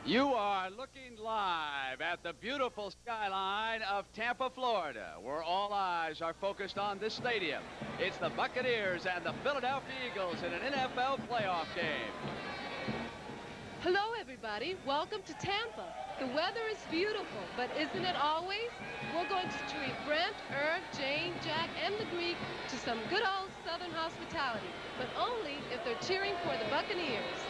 You are looking live at the beautiful skyline of Tampa, Florida, where all eyes are focused on this stadium. It's the Buccaneers and the Philadelphia Eagles in an NFL playoff game. Hello, everybody. Welcome to Tampa. The weather is beautiful, but isn't it always? We're going to treat Brent, Irv, Jane, Jack, and the Greek to some good old Southern hospitality, but only if they're cheering for the Buccaneers.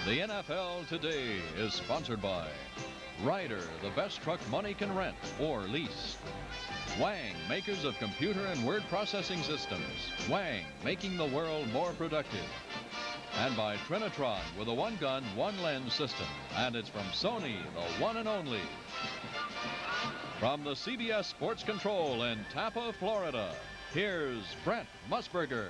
The NFL Today is sponsored by Ryder, the best truck money can rent or lease. Wang, makers of computer and word processing systems. Wang, making the world more productive. And by Trinitron with a one-gun, one-lens system. And it's from Sony, the one and only. From the CBS Sports Control in Tampa, Florida, here's Brent Musburger.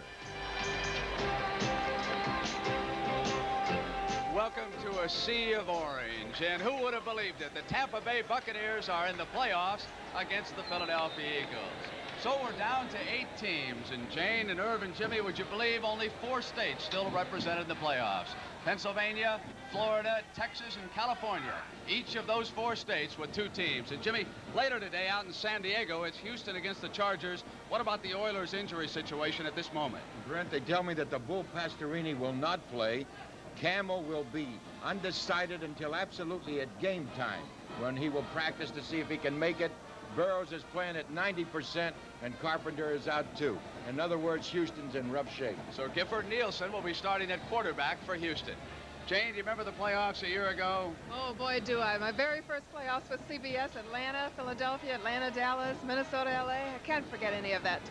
Welcome to a sea of orange, and who would have believed it? The Tampa Bay Buccaneers are in the playoffs against the Philadelphia Eagles. So we're down to 8 teams, and Jane and Irv and Jimmy, would you believe only 4 states still represented in the playoffs? Pennsylvania, Florida, Texas, and California. Each of those 4 states with 2 teams. And Jimmy, later today out in San Diego, it's Houston against the Chargers. What about the Oilers' injury situation at this moment? Brent, they tell me that the Bull Pastorini will not play. Camel will be undecided until absolutely at game time, when he will practice to see if he can make it. Burrows is playing at 90%, and Carpenter is out too. In other words, Houston's in rough shape. So Gifford Nielsen will be starting at quarterback for Houston. Jane, do you remember the playoffs a year ago? Oh, boy, do I. My very first playoffs with CBS, Atlanta, Philadelphia, Atlanta, Dallas, Minnesota, LA. I can't forget any of that.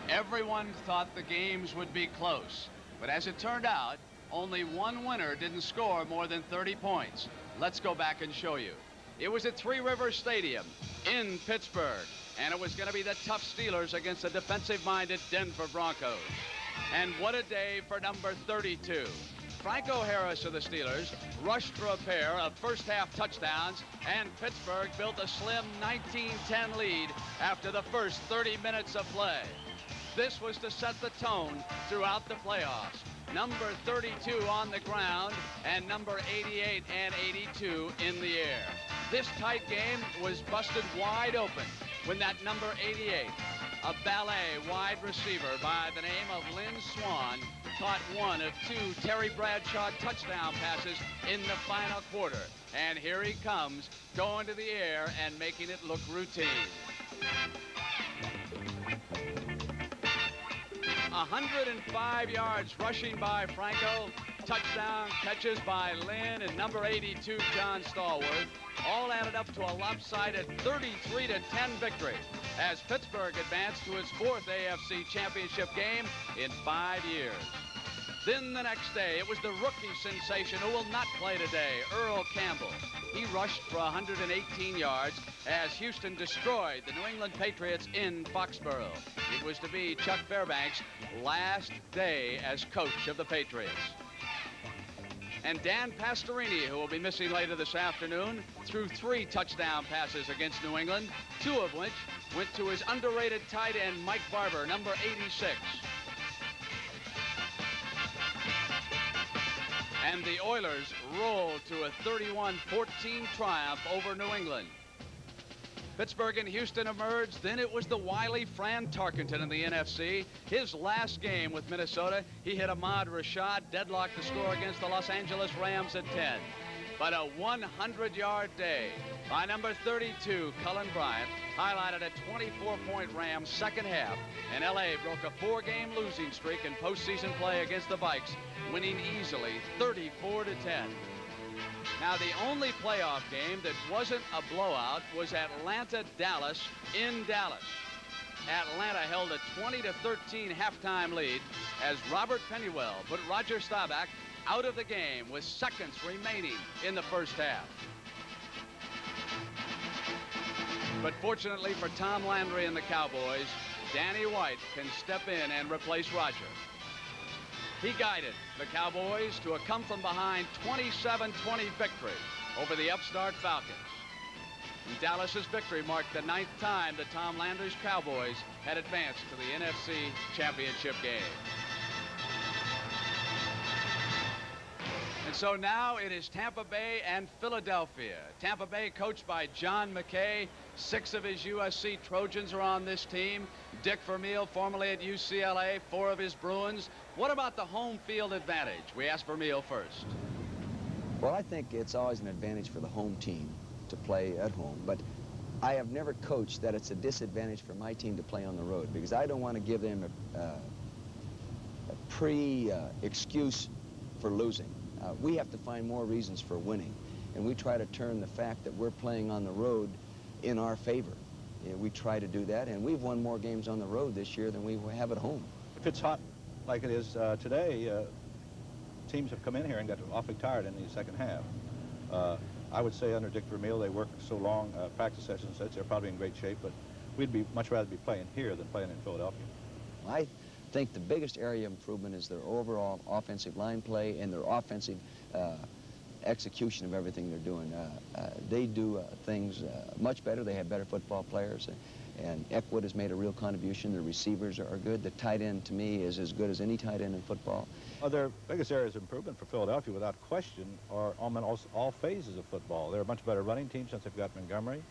Everyone thought the games would be close, but as it turned out, only one winner didn't score more than 30 points. Let's go back and show you. It was at Three Rivers Stadium in Pittsburgh, and it was going to be the tough Steelers against the defensive-minded Denver Broncos. And what a day for number 32. Franco Harris of the Steelers rushed for a pair of first-half touchdowns, and Pittsburgh built a slim 19-10 lead after the first 30 minutes of play. This was to set the tone throughout the playoffs. Number 32 on the ground and number 88 and 82 in the air. This tight game was busted wide open when that number 88, a ballet wide receiver by the name of Lynn Swan, caught one of 2 Terry Bradshaw touchdown passes in the final quarter. And here he comes, going to the air and making it look routine. 105 yards rushing by Franco, touchdown catches by Lynn and number 82 John Stallworth, all added up to a lopsided 33-10 victory as Pittsburgh advanced to its 4th AFC Championship game in 5 years. Then the next day, it was the rookie sensation who will not play today, Earl Campbell. He rushed for 118 yards as Houston destroyed the New England Patriots in Foxborough. It was to be Chuck Fairbanks' last day as coach of the Patriots. And Dan Pastorini, who will be missing later this afternoon, threw 3 touchdown passes against New England, 2 of which went to his underrated tight end Mike Barber, number 86. And the Oilers rolled to a 31-14 triumph over New England. Pittsburgh and Houston emerged. Then it was the wily Fran Tarkenton in the NFC. His last game with Minnesota, he hit Ahmad Rashad, deadlocked the score against the Los Angeles Rams at 10. But a 100-yard day by number 32, Cullen Bryant, highlighted a 24-point Rams second half, and L.A. broke a 4-game losing streak in postseason play against the Vikes, winning easily 34-10. Now, the only playoff game that wasn't a blowout was Atlanta-Dallas in Dallas. Atlanta held a 20-13 halftime lead as Robert Pennywell put Roger Staubach out of the game with seconds remaining in the first half. But fortunately for Tom Landry and the Cowboys, Danny White can step in and replace Roger. He guided the Cowboys to a come-from-behind 27-20 victory over the upstart Falcons. And Dallas's victory marked the 9th time that Tom Landry's Cowboys had advanced to the NFC Championship game. And so now it is Tampa Bay and Philadelphia. Tampa Bay coached by John McKay. 6 of his USC Trojans are on this team. Dick Vermeil, formerly at UCLA, 4 of his Bruins. What about the home field advantage? We ask Vermeil first. Well, I think it's always an advantage for the home team to play at home, but I have never coached that it's a disadvantage for my team to play on the road, because I don't want to give them a excuse for losing. We have to find more reasons for winning, and we try to turn the fact that we're playing on the road in our favor. We try to do that, and we've won more games on the road this year than we have at home. If it's hot like it is today, teams have come in here and got awfully tired in the second half. I would say under Dick Vermeil, they work so long, practice sessions, they're probably in great shape, but we'd much rather be playing here than playing in Philadelphia. I think the biggest area of improvement is their overall offensive line play and their offensive execution of everything they're doing. They do things much better. They have better football players, and Eckwood has made a real contribution. The receivers are good. The tight end, to me, is as good as any tight end in football. Their biggest areas of improvement for Philadelphia, without question, are all phases of football. They're a much better running team since they've got Montgomery,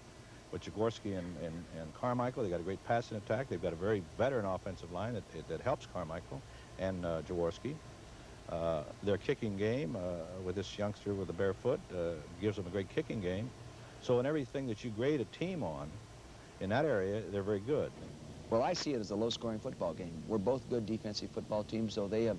with Jaworski and Carmichael. They got a great passing attack. They've got a very veteran offensive line that helps Carmichael and Jaworski. Their kicking game with this youngster with a bare foot gives them a great kicking game. So in everything that you grade a team on, in that area, they're very good. Well, I see it as a low-scoring football game. We're both good defensive football teams, though they have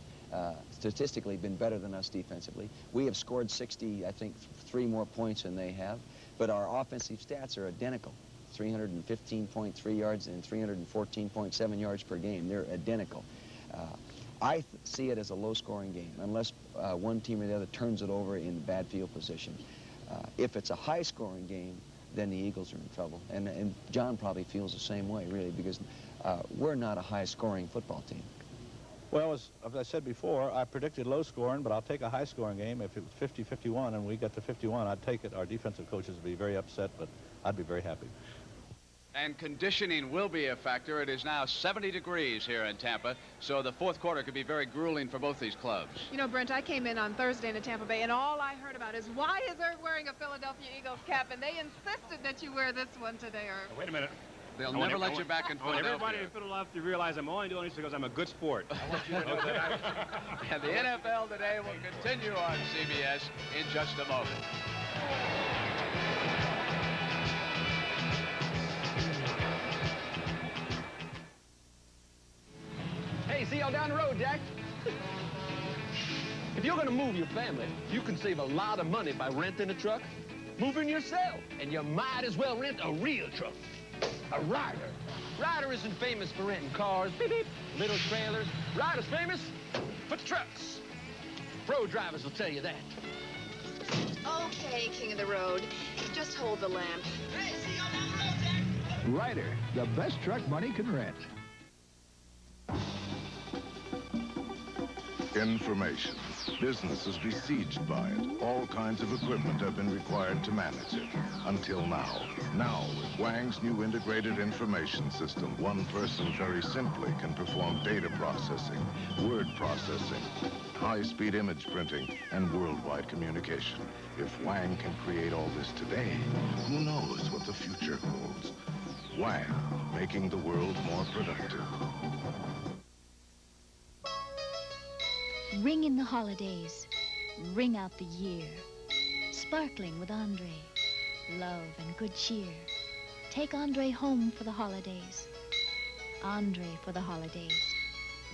statistically been better than us defensively. We have scored 60, I think, 3 more points than they have, but our offensive stats are identical. 315.3 yards and 314.7 yards per game. They're identical. I see it as a low-scoring game, unless one team or the other turns it over in bad field position. If it's a high-scoring game, then the Eagles are in trouble. And John probably feels the same way, really, because we're not a high-scoring football team. Well, as I said before, I predicted low-scoring, but I'll take a high-scoring game. If it was 50-51 and we got to 51, I'd take it. Our defensive coaches would be very upset, but I'd be very happy. And conditioning will be a factor. It is now 70 degrees here in Tampa, so the fourth quarter could be very grueling for both these clubs. You know, Brent, I came in on Thursday into Tampa Bay, and all I heard about is, why is Irv wearing a Philadelphia Eagles cap? And they insisted that you wear this one today, Irv. Wait a minute. They'll never let you back in Philadelphia. Everybody in Philadelphia realize I'm only doing this because I'm a good sport. I want you to know that. And the NFL Today will continue on CBS in just a moment. Hey, see y'all down the road, Jack. If you're going to move your family, you can save a lot of money by renting a truck. Moving yourself, and you might as well rent a real truck. A Ryder. Ryder isn't famous for renting cars, beep, beep, little trailers. Ryder's famous for trucks. Pro drivers will tell you that. Okay, King of the Road. Just hold the lamp. Hey, see y'all down the road, Jack. Ryder, the best truck money can rent. Information, Business is besieged by it. All kinds of equipment have been required to manage it. Until now. Now, with Wang's new integrated information system, one person very simply can perform data processing, word processing, high-speed image printing, and worldwide communication. If Wang can create all this today, who knows what the future holds? Wang, making the world more productive. Ring in the holidays. Ring out the year. Sparkling with Andre. Love and good cheer. Take Andre home for the holidays. Andre for the holidays.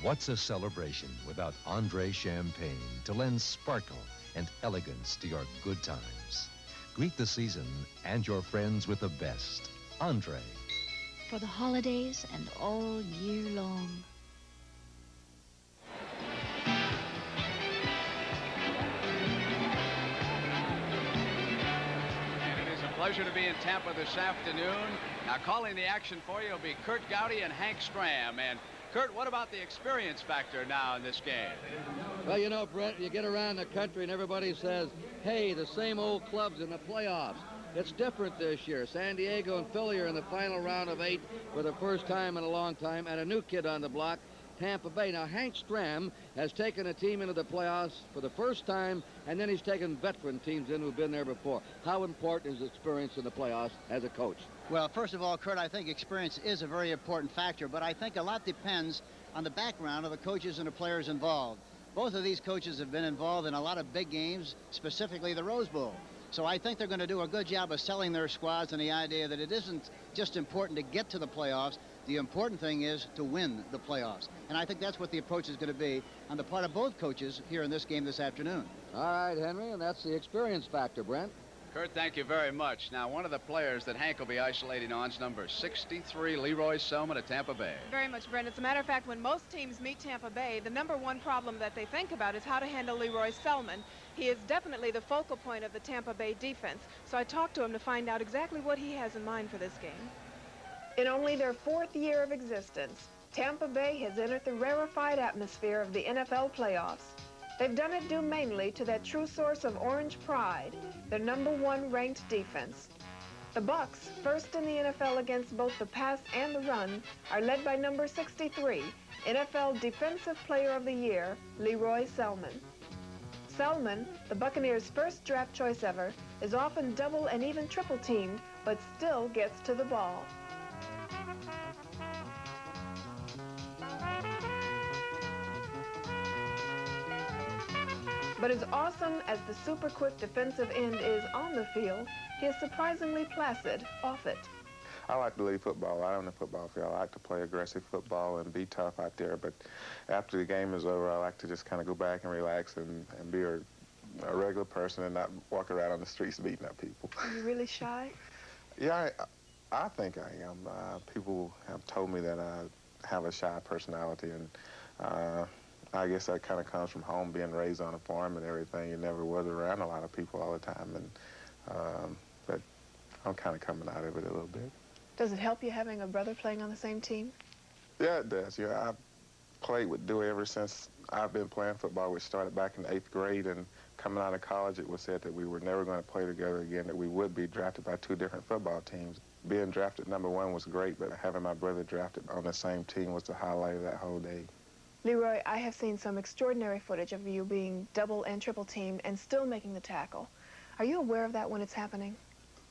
What's a celebration without Andre champagne to lend sparkle and elegance to your good times? Greet the season and your friends with the best. Andre. For the holidays and all year long. Pleasure to be in Tampa this afternoon. Now, calling the action for you will be Kurt Gowdy and Hank Stram. And, Kurt, what about the experience factor now in this game? Well, you know, Brent, you get around the country and everybody says, hey, the same old clubs in the playoffs. It's different this year. San Diego and Philly are in the final round of 8 for the first time in a long time, and a new kid on the block, Tampa Bay. Now, Hank Stram has taken a team into the playoffs for the first time, and then he's taken veteran teams in who've been there before. How important is experience in the playoffs as a coach? Well, first of all, Kurt, I think experience is a very important factor, but I think a lot depends on the background of the coaches and the players involved. Both of these coaches have been involved in a lot of big games, specifically the Rose Bowl. So I think they're going to do a good job of selling their squads and the idea that it isn't just important to get to the playoffs. The important thing is to win the playoffs. And I think that's what the approach is going to be on the part of both coaches here in this game this afternoon. All right, Henry, and that's the experience factor, Brent. Kurt, thank you very much. Now, one of the players that Hank will be isolating on is number 63, Leroy Selman of Tampa Bay. Very much, Brent. As a matter of fact, when most teams meet Tampa Bay, the number one problem that they think about is how to handle Leroy Selman. He is definitely the focal point of the Tampa Bay defense. So I talked to him to find out exactly what he has in mind for this game. In only their 4th year of existence, Tampa Bay has entered the rarefied atmosphere of the NFL playoffs. They've done it due mainly to that true source of orange pride, their #1 ranked defense. The Bucs, first in the NFL against both the pass and the run, are led by number 63, NFL Defensive Player of the Year, Leroy Selman. Selman, the Buccaneers' first draft choice ever, is often double and even triple teamed, but still gets to the ball. But as awesome as the super quick defensive end is on the field, he is surprisingly placid off it. I like to leave football out on the football field. I like to play aggressive football and be tough out there, but after the game is over, I like to just kind of go back and relax and be a regular person and not walk around on the streets beating up people. Are you really shy? Yeah, I think I am. People have told me that I have a shy personality, and I guess that kind of comes from home, being raised on a farm and everything. You never was around a lot of people all the time, and but I'm kind of coming out of it a little bit. Does it help you having a brother playing on the same team? Yeah, it does. Yeah, I've played with Dewey ever since I've been playing football. We started back in the 8th grade, and coming out of college, it was said that we were never going to play together again, that we would be drafted by 2 different football teams. Being drafted #1 was great, but having my brother drafted on the same team was the highlight of that whole day. Leroy, I have seen some extraordinary footage of you being double and triple teamed and still making the tackle. Are you aware of that when it's happening?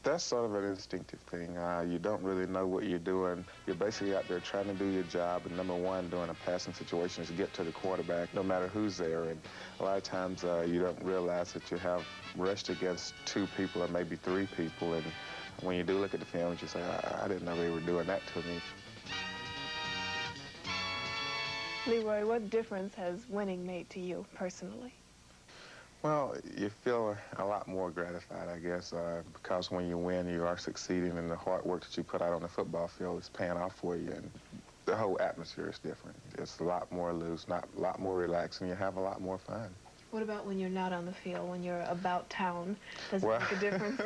That's sort of an instinctive thing. You don't really know what you're doing. You're basically out there trying to do your job, and #1 during a passing situation is to get to the quarterback, no matter who's there. And a lot of times you don't realize that you have rushed against 2 people or maybe 3 people, and when you do look at the film, you say, I didn't know they were doing that to me. Leroy, what difference has winning made to you personally? Well, you feel a lot more gratified, I guess, because when you win, you are succeeding, and the hard work that you put out on the football field is paying off for you, and the whole atmosphere is different. It's a lot more loose, a lot more relaxed, and you have a lot more fun. What about when you're not on the field, when you're about town? Does it make a difference?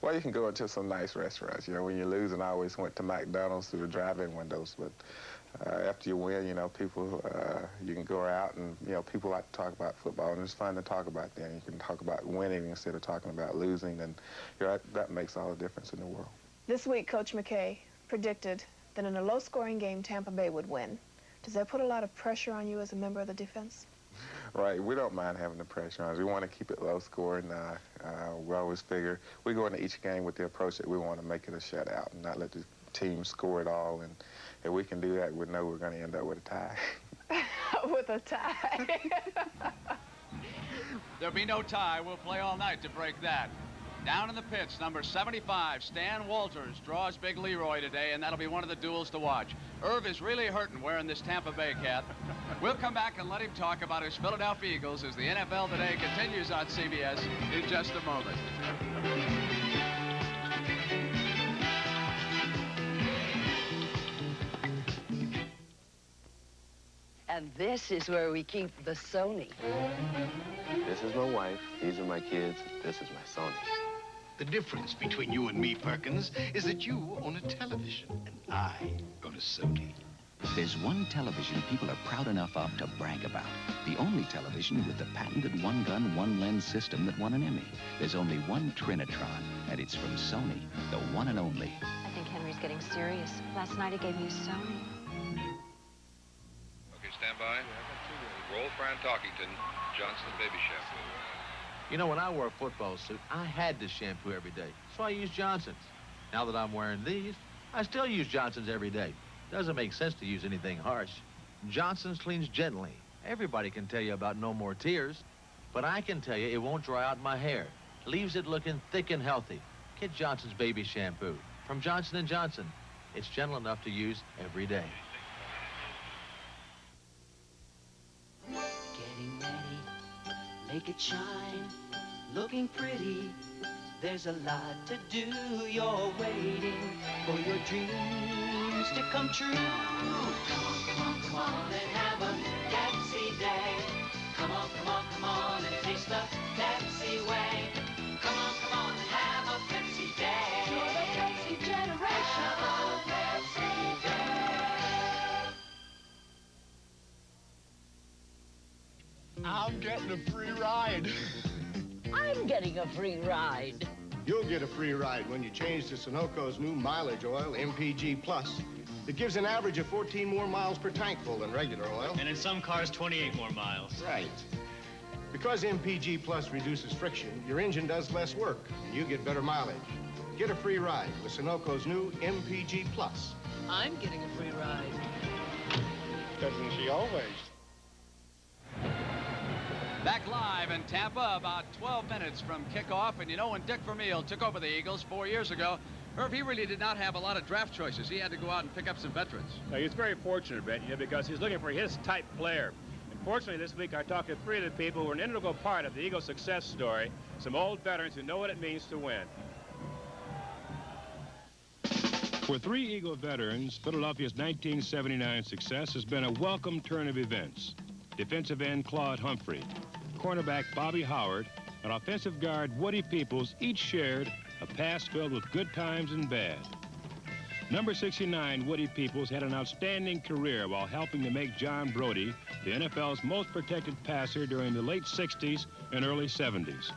Well, you can go into some nice restaurants. You know, when you're losing, I always went to McDonald's through the drive-in windows, but after you win, you know, people, you can go out and, you know, people like to talk about football, and it's fun to talk about that. You can talk about winning instead of talking about losing, and you know, that makes all the difference in the world. This week, Coach McKay predicted that in a low-scoring game, Tampa Bay would win. Does that put a lot of pressure on you as a member of the defense? Right, we don't mind having the pressure on us. We want to keep it low scoring. We always figure we go into each game with the approach that we want to make it a shutout and not let the team score it all. And if we can do that, we know we're going to end up with a tie. With a tie. There'll be no tie. We'll play all night to break that. Down in the pits, number 75, Stan Walters draws Big Leroy today, and that'll be one of the duels to watch. Irv is really hurting wearing this Tampa Bay cap. We'll come back and let him talk about his Philadelphia Eagles as the NFL Today continues on CBS in just a moment. And this is where we keep the Sony. This is my wife, these are my kids, this is my Sony. The difference between you and me, Perkins, is that you own a television and I own a Sony. There's one television people are proud enough of to brag about. The only television with the patented one-gun, one-lens system that won an Emmy. There's only one Trinitron, and it's from Sony, the one and only. I think Henry's getting serious. Last night he gave me a Sony. Okay, stand by. Roll Fran Talkington, Johnson Baby Shampoo. You know, when I wore a football suit, I had to shampoo every day, so I used Johnson's. Now that I'm wearing these, I still use Johnson's every day. Doesn't make sense to use anything harsh. Johnson's cleans gently. Everybody can tell you about no more tears, but I can tell you it won't dry out my hair. Leaves it looking thick and healthy. Get Johnson's Baby Shampoo from Johnson & Johnson. It's gentle enough to use every day. Getting ready, make it shine, looking pretty. There's a lot to do. You're waiting for your dreams to come true. Come on and have a Pepsi day. Come on and taste the Pepsi way. Come on and have a Pepsi day. You're the Pepsi generation. Have a Pepsi day. I'm getting a free ride. I'm getting a free ride. You'll get a free ride when you change to Sunoco's new mileage oil, MPG Plus. It gives an average of 14 more miles per tankful than regular oil. And in some cars, 28 more miles. Right. Because MPG Plus reduces friction, your engine does less work, and you get better mileage. Get a free ride with Sunoco's new MPG Plus. I'm getting a free ride. Doesn't she always? Back live in Tampa, about 12 minutes from kickoff. And you know, when Dick Vermeil took over the Eagles 4 years ago, Irv, he really did not have a lot of draft choices. He had to go out and pick up some veterans. He's very fortunate, Ben, because he's looking for his type player. And fortunately, this week I talked to three of the people who are an integral part of the Eagles' success story, some old veterans who know what it means to win. For three Eagle veterans, Philadelphia's 1979 success has been a welcome turn of events. Defensive end Claude Humphrey, cornerback Bobby Howard, and offensive guard Woody Peoples each shared a past filled with good times and bad. Number 69, Woody Peoples, had an outstanding career while helping to make John Brodie the NFL's most protected passer during the late 60s and early 70s.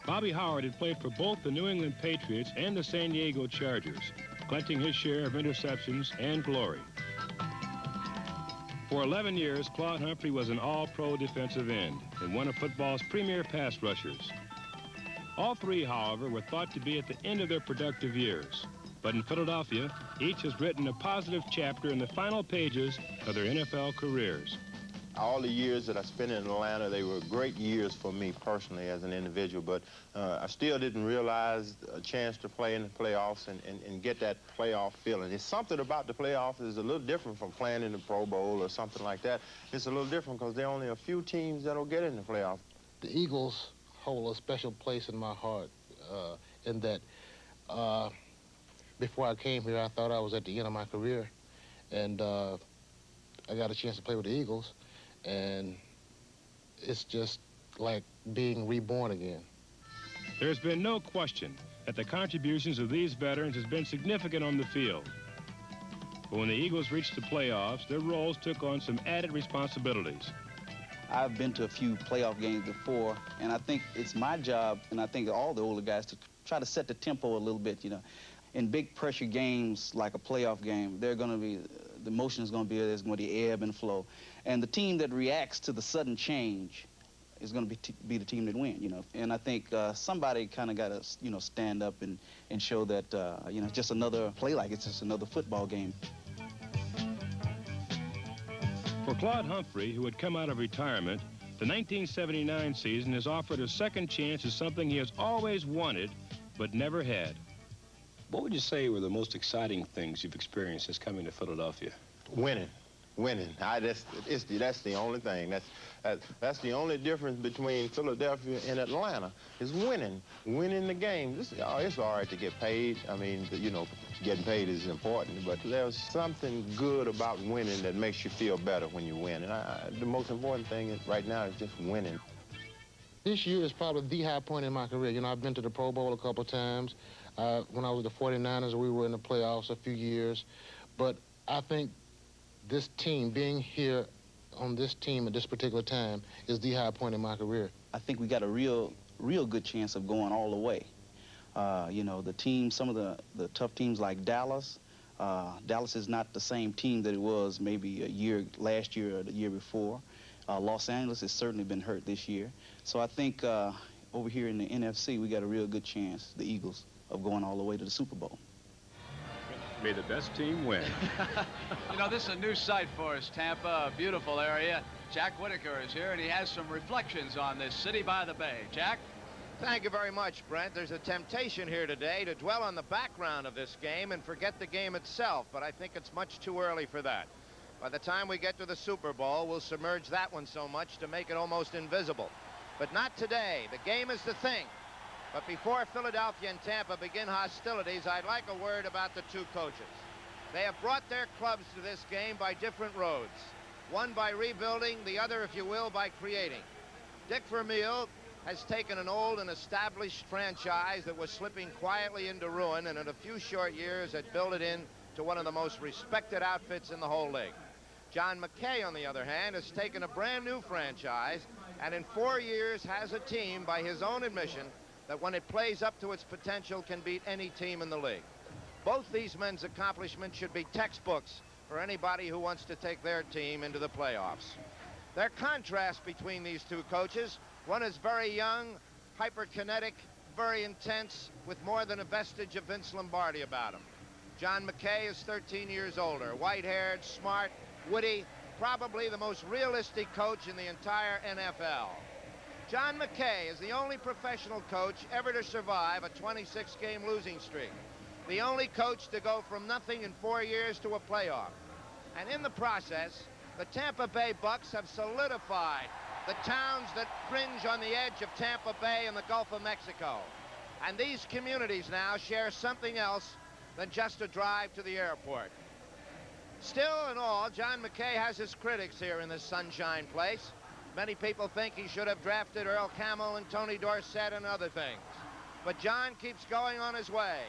Bobby Howard had played for both the New England Patriots and the San Diego Chargers, collecting his share of interceptions and glory. For 11 years, Claude Humphrey was an all-pro defensive end and one of football's premier pass rushers. All three, however, were thought to be at the end of their productive years. But in Philadelphia, each has written a positive chapter in the final pages of their NFL careers. All the years that I spent in Atlanta, they were great years for me personally as an individual, but I still didn't realize a chance to play in the playoffs and get that playoff feeling. It's something about the playoffs is a little different from playing in the Pro Bowl or something like that. It's a little different because there are only a few teams that'll get in the playoffs. The Eagles hold a special place in my heart in that before I came here, I thought I was at the end of my career, and I got a chance to play with the Eagles. And it's just like being reborn again. There's been no question that the contributions of these veterans has been significant on the field. But when the Eagles reached the playoffs, their roles took on some added responsibilities. I've been to a few playoff games before, and I think it's my job, and I think all the older guys, to try to set the tempo a little bit, you know. In big pressure games like a playoff game, they're going to be, the motion is going to be, there's going to be ebb and flow. And the team that reacts to the sudden change is going to be the team that wins, you know. And I think somebody kind of got to, you know, stand up and show that, you know, just another play like it's just another football game. For Claude Humphrey, who had come out of retirement, the 1979 season has offered a second chance at something he has always wanted but never had. What would you say were the most exciting things you've experienced since coming to Philadelphia? Winning. That's the only thing. That's the only difference between Philadelphia and Atlanta is winning the game. It's all right to get paid. I mean, you know, getting paid is important, but there's something good about winning that makes you feel better when you win. And the most important thing right now is just winning. This year is probably the high point in my career. You know, I've been to the Pro Bowl a couple of times. When I was the 49ers, we were in the playoffs a few years. But I think this team, being here on this team at this particular time, is the high point in my career. I think we got a real good chance of going all the way. You know, the team, some of the tough teams like Dallas, Dallas is not the same team that it was maybe last year or the year before. Los Angeles has certainly been hurt this year. So I think over here in the NFC, we got a real good chance, the Eagles, of going all the way to the Super Bowl. May the best team win. You know, this is a new sight for us, Tampa, a beautiful area. Jack Whitaker is here, and he has some reflections on this city by the bay. Jack? Thank you very much, Brent. There's a temptation here today to dwell on the background of this game and forget the game itself, but I think it's much too early for that. By the time we get to the Super Bowl, we'll submerge that one so much to make it almost invisible. But not today. The game is the thing. But before Philadelphia and Tampa begin hostilities, I'd like a word about the two coaches. They have brought their clubs to this game by different roads. One by rebuilding, the other, if you will, by creating. Dick Vermeil has taken an old and established franchise that was slipping quietly into ruin, and in a few short years had built it into one of the most respected outfits in the whole league. John McKay, on the other hand, has taken a brand new franchise, and in 4 years has a team, by his own admission, that when it plays up to its potential can beat any team in the league. Both these men's accomplishments should be textbooks for anybody who wants to take their team into the playoffs. There are contrasts between these two coaches. One is very young, hyperkinetic, very intense, with more than a vestige of Vince Lombardi about him. John McKay is 13 years older, white-haired, smart, witty, probably the most realistic coach in the entire NFL. John McKay is the only professional coach ever to survive a 26-game losing streak. The only coach to go from nothing in 4 years to a playoff. And in the process, the Tampa Bay Bucks have solidified the towns that fringe on the edge of Tampa Bay and the Gulf of Mexico. And these communities now share something else than just a drive to the airport. Still in all, John McKay has his critics here in this sunshine place. Many people think he should have drafted Earl Campbell and Tony Dorsett and other things. But John keeps going on his way.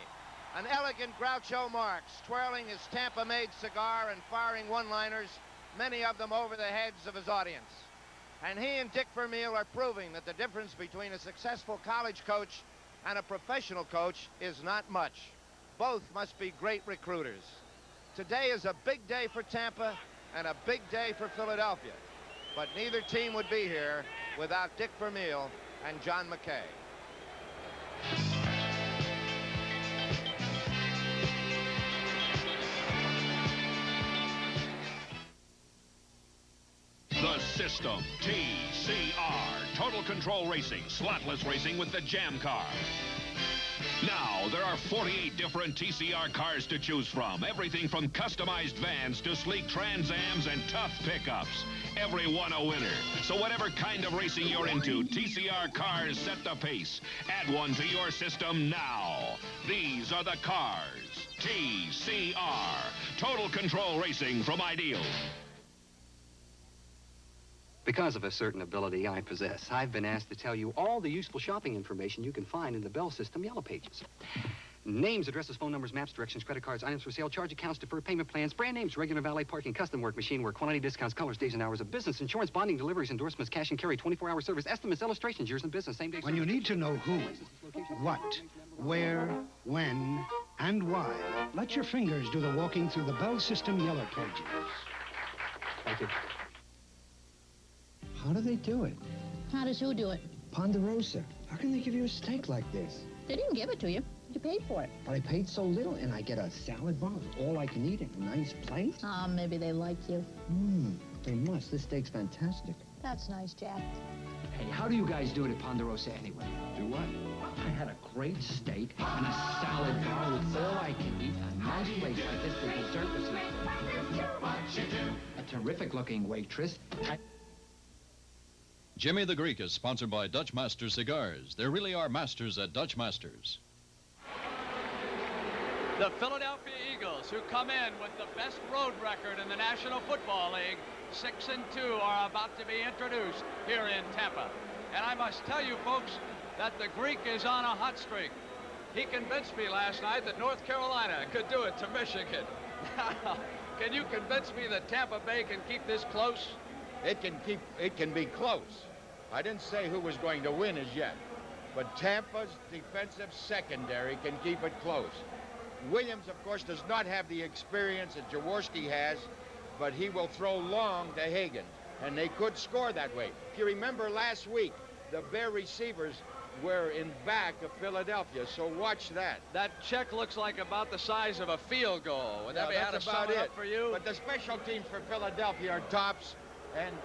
An elegant Groucho Marx, twirling his Tampa-made cigar and firing one-liners, many of them over the heads of his audience. And he and Dick Vermeil are proving that the difference between a successful college coach and a professional coach is not much. Both must be great recruiters. Today is a big day for Tampa and a big day for Philadelphia. But neither team would be here without Dick Vermeil and John McKay. The System, TCR, Total Control Racing, slotless racing with the Jam car. Now, there are 48 different TCR cars to choose from. Everything from customized vans to sleek Trans Ams and tough pickups. Every one a winner. So whatever kind of racing you're into, TCR cars set the pace. Add one to your system now. These are the cars. TCR, Total Control Racing from Ideal. Because of a certain ability I possess, I've been asked to tell you all the useful shopping information you can find in the Bell System Yellow Pages. Names, addresses, phone numbers, maps, directions, credit cards, items for sale, charge accounts, deferred payment plans, brand names, regular valet parking, custom work, machine work, quantity discounts, colors, days and hours of business, insurance, bonding, deliveries, endorsements, cash and carry, 24-hour service, estimates, illustrations, years in business, same day When you need to know who, what, where, when, and why, let your fingers do the walking through the Bell System Yellow Pages. Thank you. How do they do it? How does who do it? Ponderosa. How can they give you a steak like this? They didn't give it to you. You paid for it. But I paid so little, and I get a salad bar with all I can eat in a nice plate. Maybe they like you. They must. This steak's fantastic. That's nice, Jack. Hey, how do you guys do it at Ponderosa anyway? Do what? I had a great steak and a salad bar with all I can eat. A nice place like this. The dessert was a terrific-looking waitress. Jimmy the Greek is sponsored by Dutch Masters Cigars. There really are masters at Dutch Masters. The Philadelphia Eagles, who come in with the best road record in the National Football League, 6-2, are about to be introduced here in Tampa. And I must tell you, folks, that the Greek is on a hot streak. He convinced me last night that North Carolina could do it to Michigan. Can you convince me that Tampa Bay can keep this close? It can be close. I didn't say who was going to win as yet, but Tampa's defensive secondary can keep it close. Williams, of course, does not have the experience that Jaworski has, but he will throw long to Hagan, and they could score that way. If you remember last week, the Bear receivers were in back of Philadelphia, so watch that. That check looks like about the size of a field goal. Would that be how to that's about sum it it up for you? But the special teams for Philadelphia are tops, and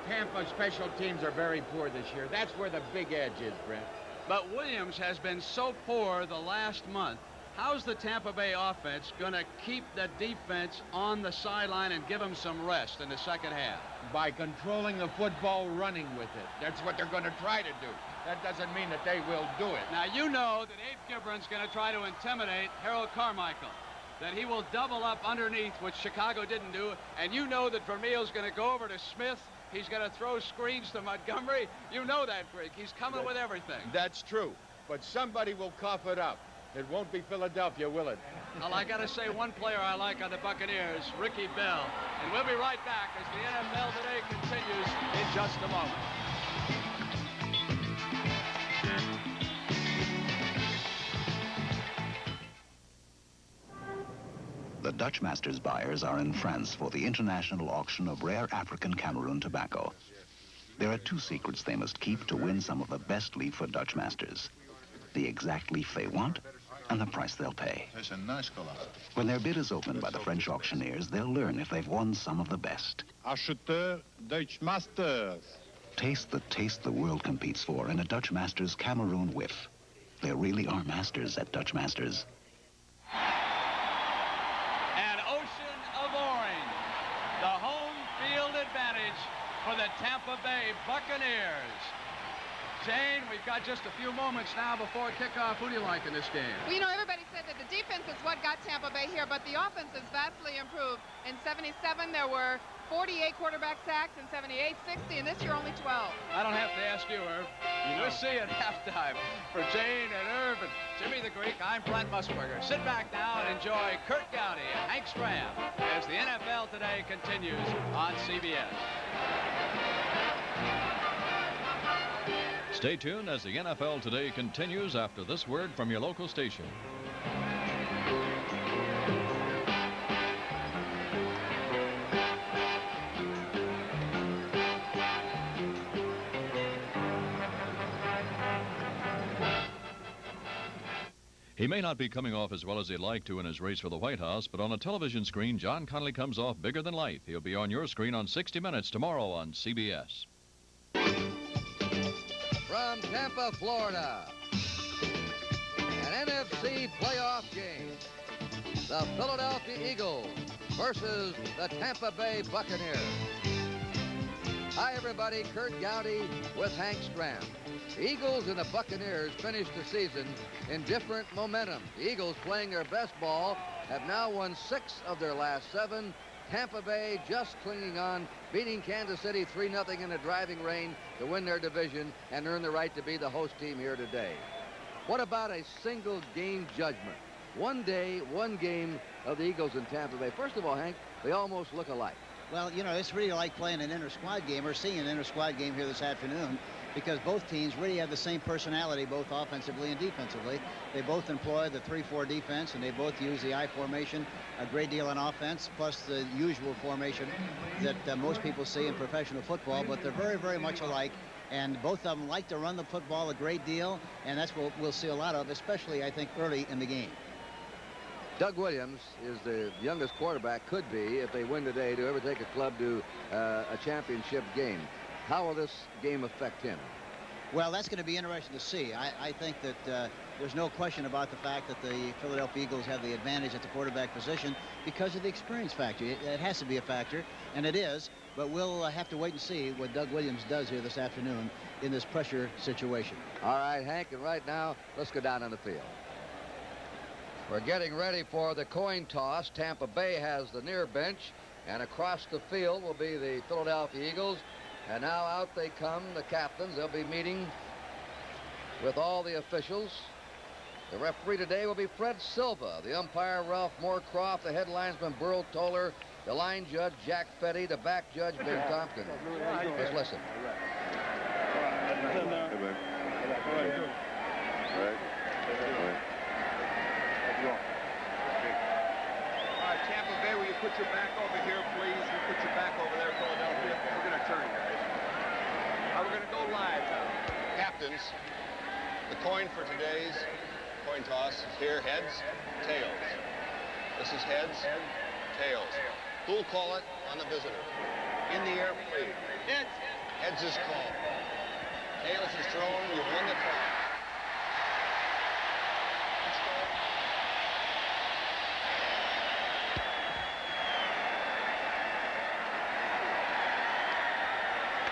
Tampa's special teams are very poor this year. That's where the big edge is, Brent. But Williams has been so poor the last month. How's the Tampa Bay offense going to keep the defense on the sideline and give them some rest in the second half? By controlling the football, running with it. That's what they're going to try to do. That doesn't mean that they will do it. Now, you know that Abe Gibron's going to try to intimidate Harold Carmichael, that he will double up underneath, which Chicago didn't do, and you know that Vermeil's going to go over to Smith. He's going to throw screens to Montgomery. You know that, Greek. He's coming with everything. That's true, but somebody will cough it up. It won't be Philadelphia, will it? Well, I got to say, one player I like on the Buccaneers, Ricky Bell. And we'll be right back as the NFL Today continues in just a moment. The Dutch Masters buyers are in France for the international auction of rare African Cameroon tobacco. There are two secrets they must keep to win some of the best leaf for Dutch Masters: the exact leaf they want and the price they'll pay. It's a nice color. When their bid is opened by the French auctioneers, they'll learn if they've won some of the best. Acheteur Dutch Masters. Taste the taste the world competes for in a Dutch Masters Cameroon whiff. There really are masters at Dutch Masters. An ocean of orange. The home field advantage for the Tampa Bay Buccaneers. Jane, we've got just a few moments now before kickoff. Who do you like in this game? Well, you know, everybody said that the defense is what got Tampa Bay here, but the offense has vastly improved. In 77, there were 48 quarterback sacks, in 78, 60, and this year only 12. I don't have to ask you, Irv. We'll see at halftime. For Jane and Irv and Jimmy the Greek, I'm Brent Musburger. Sit back now and enjoy Kurt Gowdy and Hank Stram as the NFL Today continues on CBS. Stay tuned as the NFL Today continues after this word from your local station. He may not be coming off as well as he'd like to in his race for the White House, but on a television screen, John Connolly comes off bigger than life. He'll be on your screen on 60 Minutes tomorrow on CBS. From Tampa, Florida, an NFC playoff game. The Philadelphia Eagles versus the Tampa Bay Buccaneers. Hi, everybody. Kurt Gowdy with Hank Stram. The Eagles and the Buccaneers finished the season in different momentum. The Eagles, playing their best ball, have now won 6 of their last 7. Tampa Bay just clinging on, beating Kansas City 3-0 in a driving rain to win their division and earn the right to be the host team here today. What about a single game judgment? One day, one game of the Eagles in Tampa Bay. First of all, Hank, they almost look alike. Well, you know, it's really like playing an inter-squad game or seeing an inter-squad game here this afternoon, because both teams really have the same personality, both offensively and defensively. They both employ the 3-4 defense, and they both use the I formation a great deal on offense, plus the usual formation that most people see in professional football. But they're very, very much alike, and both of them like to run the football a great deal, and that's what we'll see a lot of, especially, I think, early in the game. Doug Williams is the youngest quarterback, could be, if they win today, to ever take a club to a championship game. How will this game affect him? Well, that's going to be interesting to see. I think that there's no question about the fact that the Philadelphia Eagles have the advantage at the quarterback position because of the experience factor. It has to be a factor, and it is, but we'll have to wait and see what Doug Williams does here this afternoon in this pressure situation. All right, Hank, and right now, let's go down on the field. We're getting ready for the coin toss. Tampa Bay has the near bench, and across the field will be the Philadelphia Eagles. And now out they come, the captains. They'll be meeting with all the officials. The referee today will be Fred Silva, the umpire Ralph Moorcroft, the head linesman Burl Toller, the line judge Jack Fetty, the back judge Ben Tompkins. Let's listen. All right, Tampa Bay, will you put your back over here, please? You put your back over there, Philadelphia. We're going to turn, guys. All right, we're going to go live now. Captains, the coin for today's coin toss is here, heads, tails. This is heads, tails. Who'll call it on the visitor? In the air, please. Heads. Heads is called. Tails is thrown. You won the toss.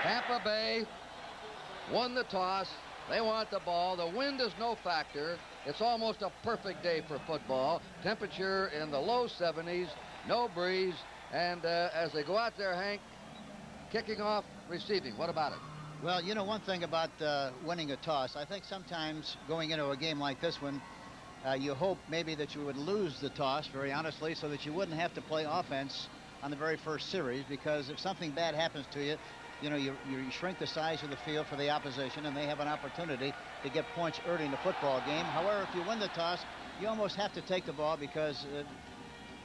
Tampa Bay won the toss. They want the ball. The wind is no factor. It's almost a perfect day for football. Temperature in the low 70s, no breeze. And as they go out there, Hank, kicking off, receiving. What about it? Well, you know, one thing about winning a toss, I think sometimes going into a game like this one, you hope maybe that you would lose the toss, very honestly, so that you wouldn't have to play offense on the very first series, because if something bad happens to you, you know, you shrink the size of the field for the opposition, and they have an opportunity to get points early in the football game. However, if you win the toss, you almost have to take the ball because,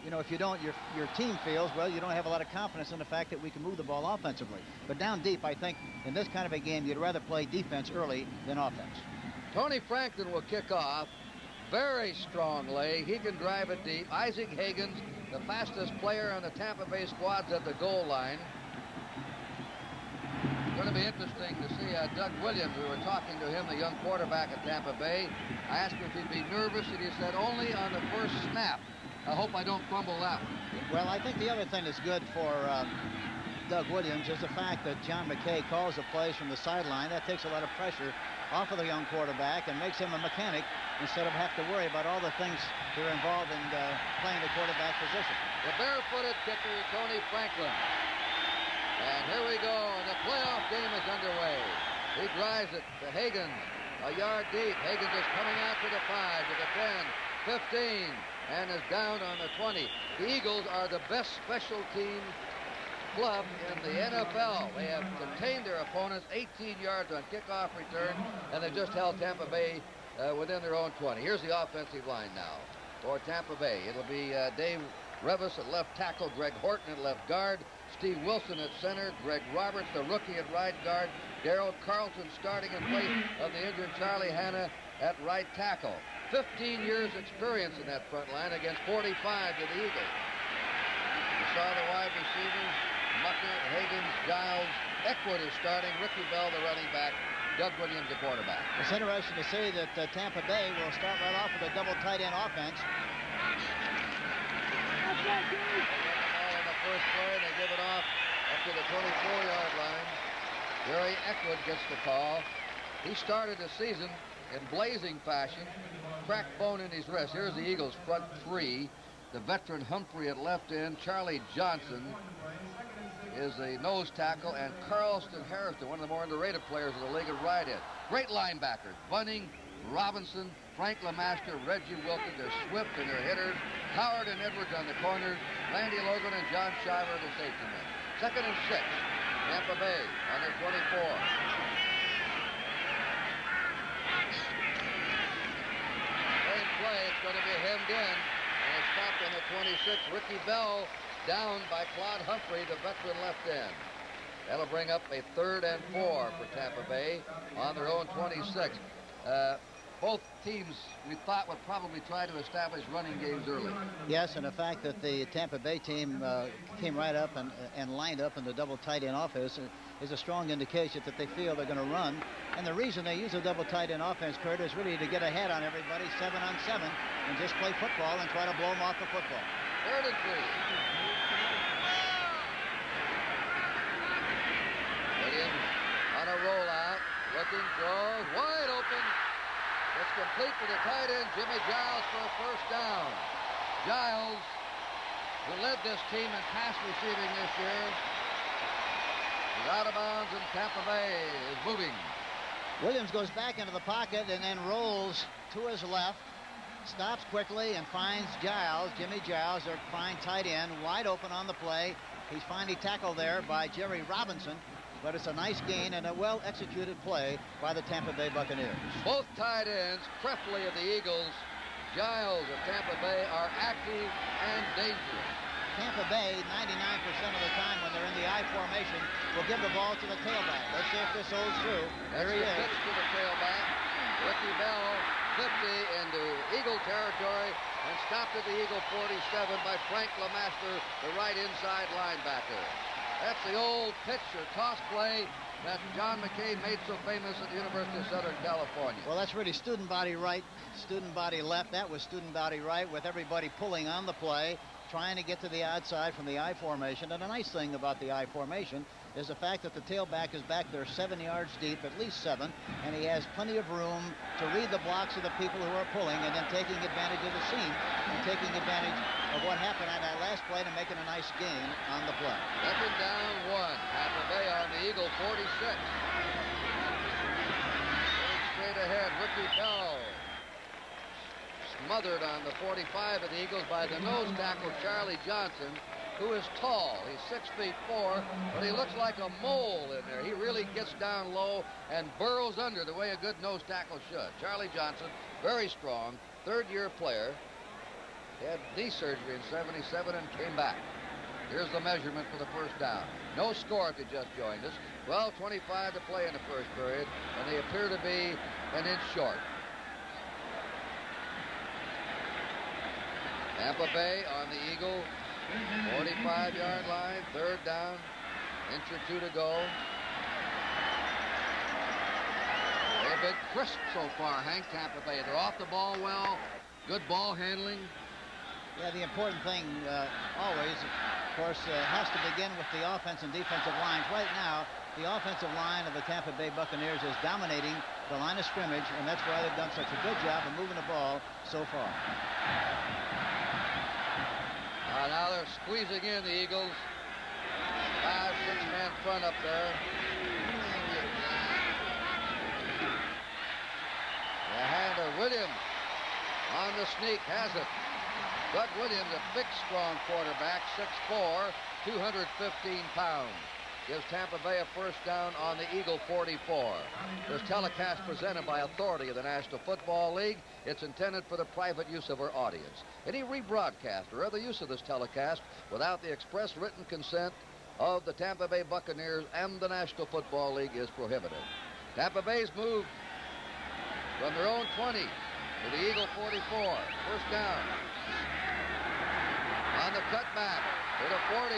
you know, if you don't, your team feels, well, you don't have a lot of confidence in the fact that we can move the ball offensively. But down deep, I think, in this kind of a game, you'd rather play defense early than offense. Tony Franklin will kick off. Very strong leg. He can drive it deep. Isaac Higgins, the fastest player on the Tampa Bay squad's at the goal line. It's going to be interesting to see Doug Williams. We were talking to him, the young quarterback at Tampa Bay. I asked him if he'd be nervous, and he said only on the first snap. I hope I don't fumble that one. Well, I think the other thing that's good for Doug Williams is the fact that John McKay calls the plays from the sideline. That takes a lot of pressure off of the young quarterback and makes him a mechanic instead of have to worry about all the things that are involved in playing the quarterback position. The barefooted kicker, Tony Franklin. And here we go, and the playoff game is underway. He drives it to Higgins, a yard deep. Higgins is coming out to the 5, to the 10, 15, and is down on the 20. The Eagles are the best special team club in the NFL. They have contained their opponents 18 yards on kickoff return, and they've just held Tampa Bay within their own 20. Here's the offensive line now for Tampa Bay. It'll be Dave Revis at left tackle, Greg Horton at left guard, Steve Wilson at center, Greg Roberts, the rookie, at right guard, Darrell Carlton starting in place of the injured Charlie Hanna at right tackle. 15 years experience in that front line against 45 to the Eagles. You saw the wide receivers, Mucker, Higgins, Giles, Eckwood is starting, Ricky Bell the running back, Doug Williams the quarterback. It's interesting to see that Tampa Bay will start right off with a double tight end offense. They get the ball on the first play, and they give it off up to the 24-yard line. Jerry Eckwood gets the call. He started the season in blazing fashion, cracked bone in his wrist. Here's the Eagles' front three. The veteran Humphrey at left end, Charlie Johnson is the nose tackle, and Carlston Harrison, one of the more underrated players of the league, at right end. Great linebackers, Bunning Robinson, Frank LeMaster, Reggie Wilkins. They're swift and they're hitters. Howard and Edwards on the corners. Landy Logan and John Shiver, the safety men. 2nd and 6. Tampa Bay on their 24. Same play. It's going to be hemmed in. And it's stopped on the 26. Ricky Bell down by Claude Humphrey, the veteran left end. That'll bring up a 3rd and 4 for Tampa Bay on their own 26. Both teams, we thought, would probably try to establish running games early. Yes, and the fact that the Tampa Bay team came right up and lined up in the double tight end offense is a strong indication that they feel they're going to run. And the reason they use a double tight end offense, Kurt, is really to get ahead on everybody 7 on 7 and just play football and try to blow them off the football. 3rd and 3. Williams on a rollout, looking, throws, wide open. It's complete for the tight end, Jimmy Giles, for a 1st down. Giles, who led this team in pass receiving this year, is out of bounds, and Tampa Bay is moving. Williams goes back into the pocket and then rolls to his left, stops quickly and finds Giles, Jimmy Giles, their fine tight end, wide open on the play. He's finally tackled there by Jerry Robinson. But it's a nice gain and a well-executed play by the Tampa Bay Buccaneers. Both tight ends, Krefley of the Eagles, Giles of Tampa Bay, are active and dangerous. Tampa Bay, 99% of the time when they're in the I formation, will give the ball to the tailback. Let's see if this holds true. There he is. Pitch to the tailback. Ricky Bell, 50 into Eagle territory and stopped at the Eagle 47 by Frank LeMaster, the right inside linebacker. That's the old pitch or toss play that John McCain made so famous at the University of Southern California. Well, that's really student body right, student body left. That was student body right with everybody pulling on the play, trying to get to the outside from the I formation. And the nice thing about the I formation is the fact that the tailback is back there 7 yards deep, at least 7, and he has plenty of room to read the blocks of the people who are pulling and then taking advantage of the seam and taking advantage of what happened on that last play and making a nice gain on the play. 2nd down, 1. Tampa Bay on the Eagle 46. Straight ahead, Ricky Bell. Smothered on the 45 of the Eagles by the nose tackle, Charlie Johnson, who is tall. He's 6'4", but he looks like a mole in there. He really gets down low and burrows under the way a good nose tackle should. Charlie Johnson, very strong, 3rd-year player. He had knee surgery in '77 and came back. Here's the measurement for the 1st down. No score if you just joined us. 12:25 to play in the 1st period, and they appear to be an inch short. Tampa Bay on the Eagle 45-yard line, 3rd down, inch or 2 to go. They've been crisp so far, Hank, Tampa Bay. They're off the ball well, good ball handling. Yeah, the important thing always, of course, has to begin with the offense and defensive lines. Right now, the offensive line of the Tampa Bay Buccaneers is dominating the line of scrimmage, and that's why they've done such a good job of moving the ball so far. Now they're squeezing in, the Eagles. 5-6-man front up there. The hand of Williams on the sneak has it. Doug Williams, a big, strong quarterback, 6'4", 215 pounds. Gives Tampa Bay a 1st down on the Eagle 44. This telecast presented by authority of the National Football League. It's intended for the private use of our audience. Any rebroadcast or other use of this telecast without the express written consent of the Tampa Bay Buccaneers and the National Football League is prohibited. Tampa Bay's moved from their own 20 to the Eagle 44. 1st down. On the cutback to the 40.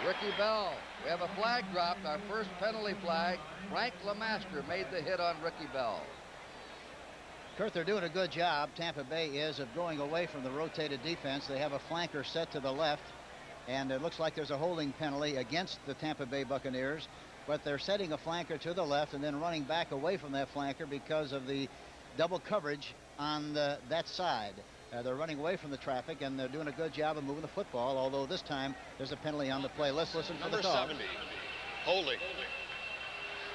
Ricky Bell. We have a flag dropped, our first penalty flag. Frank LeMaster made the hit on Ricky Bell. Kurt, they're doing a good job, Tampa Bay is, of going away from the rotated defense. They have a flanker set to the left, and it looks like there's a holding penalty against the Tampa Bay Buccaneers, but they're setting a flanker to the left and then running back away from that flanker because of the double coverage on that side. They're running away from the traffic, and they're doing a good job of moving the football, although this time there's a penalty on the play. Let's listen to the call. Number 70, holding.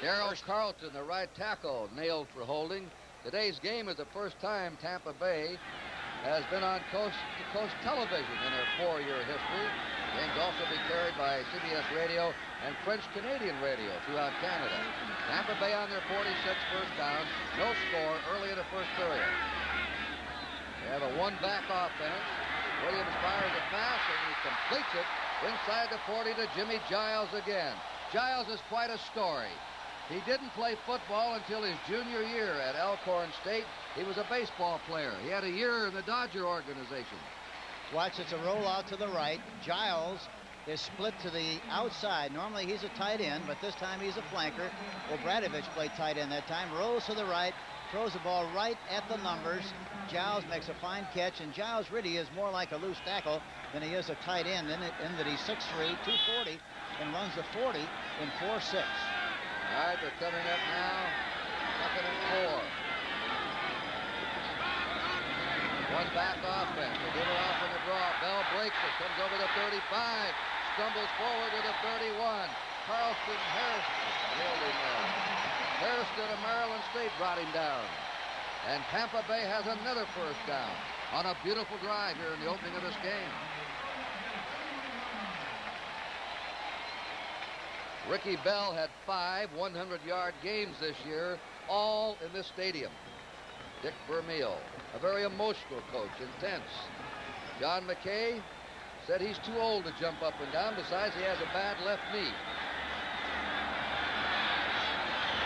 Darrell Carlton, the right tackle, nailed for holding. Today's game is the first time Tampa Bay has been on coast-to-coast television in their 4-year history. Games also be carried by CBS Radio and French-Canadian Radio throughout Canada. Tampa Bay on their 46th first down. No score early in the first period. They have a one-back offense. Williams fires a pass, and he completes it inside the 40 to Jimmy Giles again. Giles is quite a story. He didn't play football until his junior year at Elkhorn State. He was a baseball player. He had a year in the Dodger organization. Watch, it's a rollout to the right. Giles is split to the outside. Normally he's a tight end, but this time he's a flanker. Obradovich played tight end that time. Rolls to the right, throws the ball right at the numbers. Giles makes a fine catch, and Giles really is more like a loose tackle than he is a tight end in that he's 6'3", 240, and runs the 40 in 4.6. All right, they're coming up now. 2nd and 4. One back offense. They give it off in the draw. Bell breaks it. Comes over the 35. Stumbles forward to the 31. Carlton Harrison nailed him there. Harrison of Maryland State brought him down. And Tampa Bay has another first down on a beautiful drive here in the opening of this game. Ricky Bell had 5 100-yard games this year, all in this stadium. Dick Vermeil, a very emotional coach, intense. John McKay said he's too old to jump up and down. Besides, he has a bad left knee.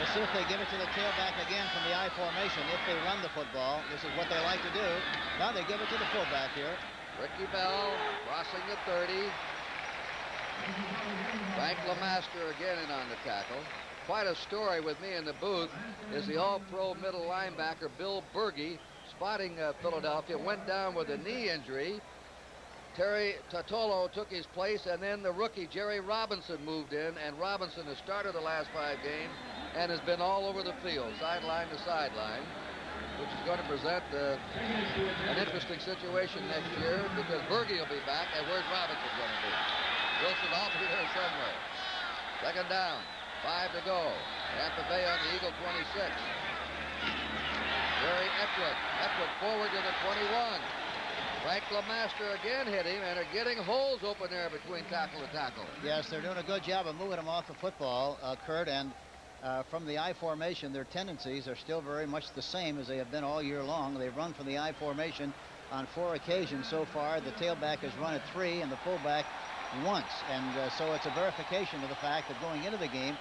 Let's see if they give it to the tailback again from the I formation. If they run the football, this is what they like to do. Now they give it to the fullback here. Ricky Bell crossing the 30. Frank LeMaster again in on the tackle. Quite a story with me in the booth is the all-pro middle linebacker Bill Berge, spotting Philadelphia, went down with a knee injury. Terry Tatolo took his place, and then the rookie Jerry Robinson moved in, and Robinson has started the last 5 games and has been all over the field, sideline to sideline, which is going to present an interesting situation next year because Berge will be back, and where's Robinson going to be? Wilson ought to be there somewhere. 2nd down. 5 to go. Tampa Bay on the Eagle 26. Jerry Etwood forward to the 21. Frank LeMaster again hit him, and are getting holes open there between tackle and tackle. Yes, they're doing a good job of moving him off the football, Kurt, and from the I formation, their tendencies are still very much the same as they have been all year long. They've run from the I formation on 4 occasions so far. The tailback has run at 3, and the fullback once, and so it's a verification of the fact that going into the game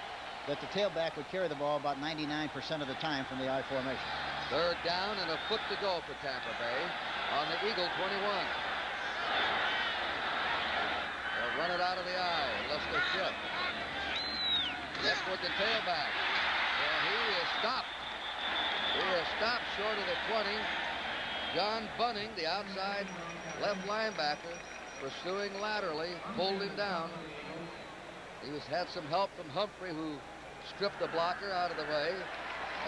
that the tailback would carry the ball about 99% of the time from the I formation. 3rd down and a foot to go for Tampa Bay on the Eagle 21. They'll run it out of the I unless they shift. That's with the tailback. Well, he is stopped. He is stopped short of the 20. John Bunning, the outside left linebacker, pursuing laterally, pulled him down. He had some help from Humphrey, who stripped the blocker out of the way,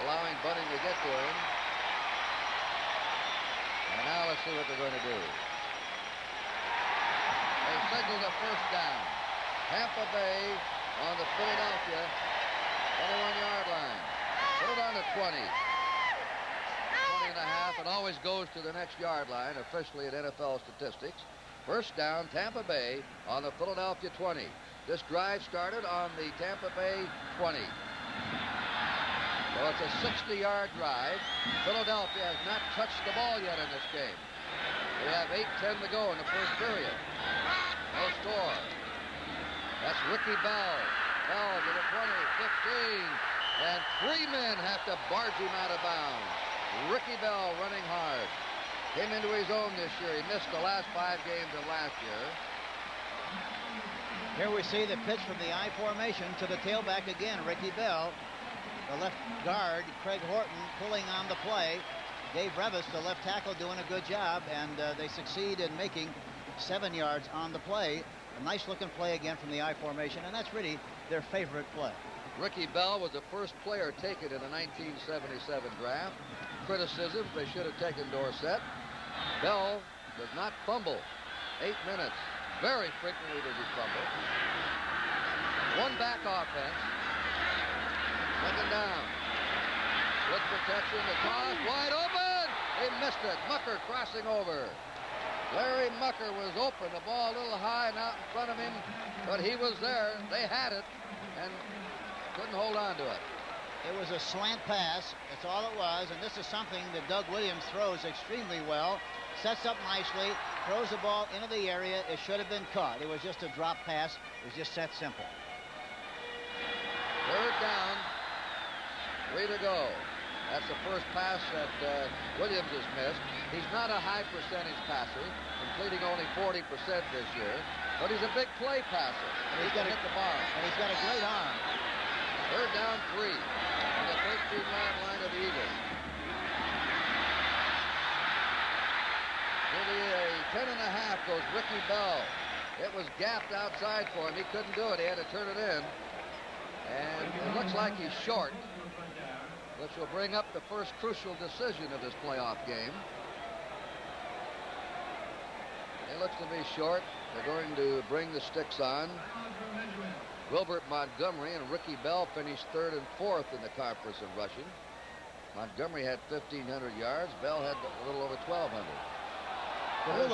allowing Bunning to get to him. And now let's see what they're going to do. They signaled a first down. Tampa Bay on the Philadelphia 21-yard line. Put it on the 20. 20 and a half. It always goes to the next yard line, officially at NFL statistics. First down, Tampa Bay on the Philadelphia 20. This drive started on the Tampa Bay 20. So it's a 60-yard drive. Philadelphia has not touched the ball yet in this game. We have 8:10 to go in the first period. No score. That's Ricky Bell. Bell to the 20, 15. And 3 men have to barge him out of bounds. Ricky Bell running hard. Came into his own this year. He missed the last 5 games of last year. Here we see the pitch from the I formation to the tailback again, Ricky Bell. The left guard, Craig Horton, pulling on the play. Dave Revis, the left tackle, doing a good job, and they succeed in making 7 yards on the play. A nice-looking play again from the I formation, and that's really their favorite play. Ricky Bell was the first player taken in the 1977 draft. Criticism, they should have taken Dorsett. Bell does not fumble. 8 minutes. Very frequently does he fumble. One back offense. Second down. Good protection. The toss wide open. He missed it. Mucker crossing over. Larry Mucker was open. The ball a little high and out in front of him, but he was there. They had it and couldn't hold on to it. It was a slant pass. That's all it was. And this is something that Doug Williams throws extremely well. Sets up nicely. Throws the ball into the area. It should have been caught. It was just a drop pass. It was just that simple. Third down. 3 to go. That's the first pass that Williams has missed. He's not a high percentage passer, completing only 40% this year, but he's a big play passer. And he's got to hit the bar. And he's got a great arm. Third down 3 on the 13-yard line of the Eagles. To the 10.5 goes Ricky Bell. It was gapped outside for him. He couldn't do it. He had to turn it in. And it looks like he's short, which will bring up the first crucial decision of this playoff game. It looks to be short. They're going to bring the sticks on. Wilbert Montgomery and Ricky Bell finished 3rd and 4th in the conference in rushing. Montgomery had 1,500 yards. Bell had a little over 1,200. The rule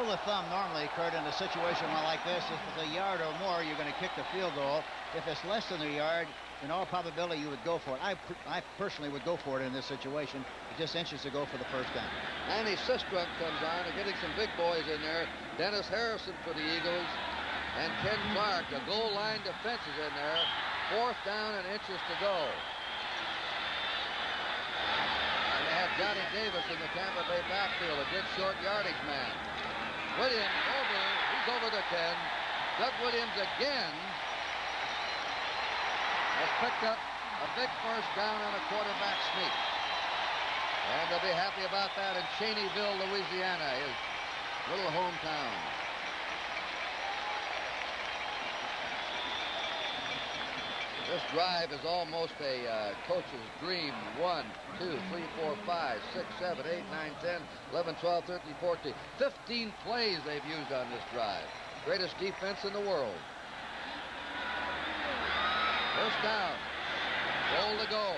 of thumb normally, Kurt, in a situation like this, if it's a yard or more, you're going to kick the field goal. If it's less than a yard, in all probability, you would go for it. I personally would go for it in this situation. It just inches to go for the first down. Manny Sistrunk comes on. They're getting some big boys in there. Dennis Harrison for the Eagles. And Ken Clark. The goal line defense is in there. 4th down and inches to go. And they have Johnny Davis in the Tampa Bay backfield, a good short yardage man. Williams over. He's over the 10. Doug Williams again has picked up a big first down on a quarterback sneak. And they'll be happy about that in Cheneyville, Louisiana, his little hometown. This drive is almost a coach's dream. 1, 2, 3, 4, 5, 6, 7, 8, 9, 10, 11, 12, 13, 14. 15 plays they've used on this drive. Greatest defense in the world. First down. Goal to go.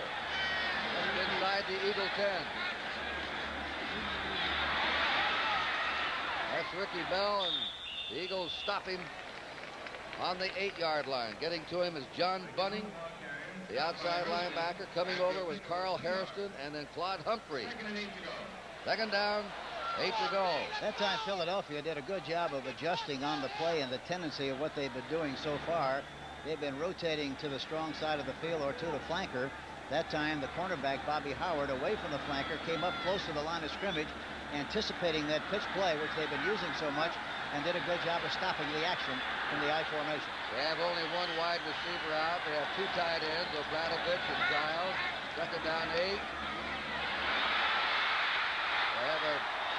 Just inside the Eagle 10. That's Ricky Bell, and the Eagles stop him on the 8-yard line. Getting to him is John Bunning. The outside linebacker coming over was Carl Hairston and then Claude Humphrey. Second down, 8 to go. That time Philadelphia did a good job of adjusting on the play and the tendency of what they've been doing so far. They've been rotating to the strong side of the field or to the flanker. That time the cornerback, Bobby Howard, away from the flanker, came up close to the line of scrimmage, anticipating that pitch play, which they've been using so much, and did a good job of stopping the action in the I formation. They have only one wide receiver out. They have 2 tight ends, Obradovich and Giles. Second down 8. They have a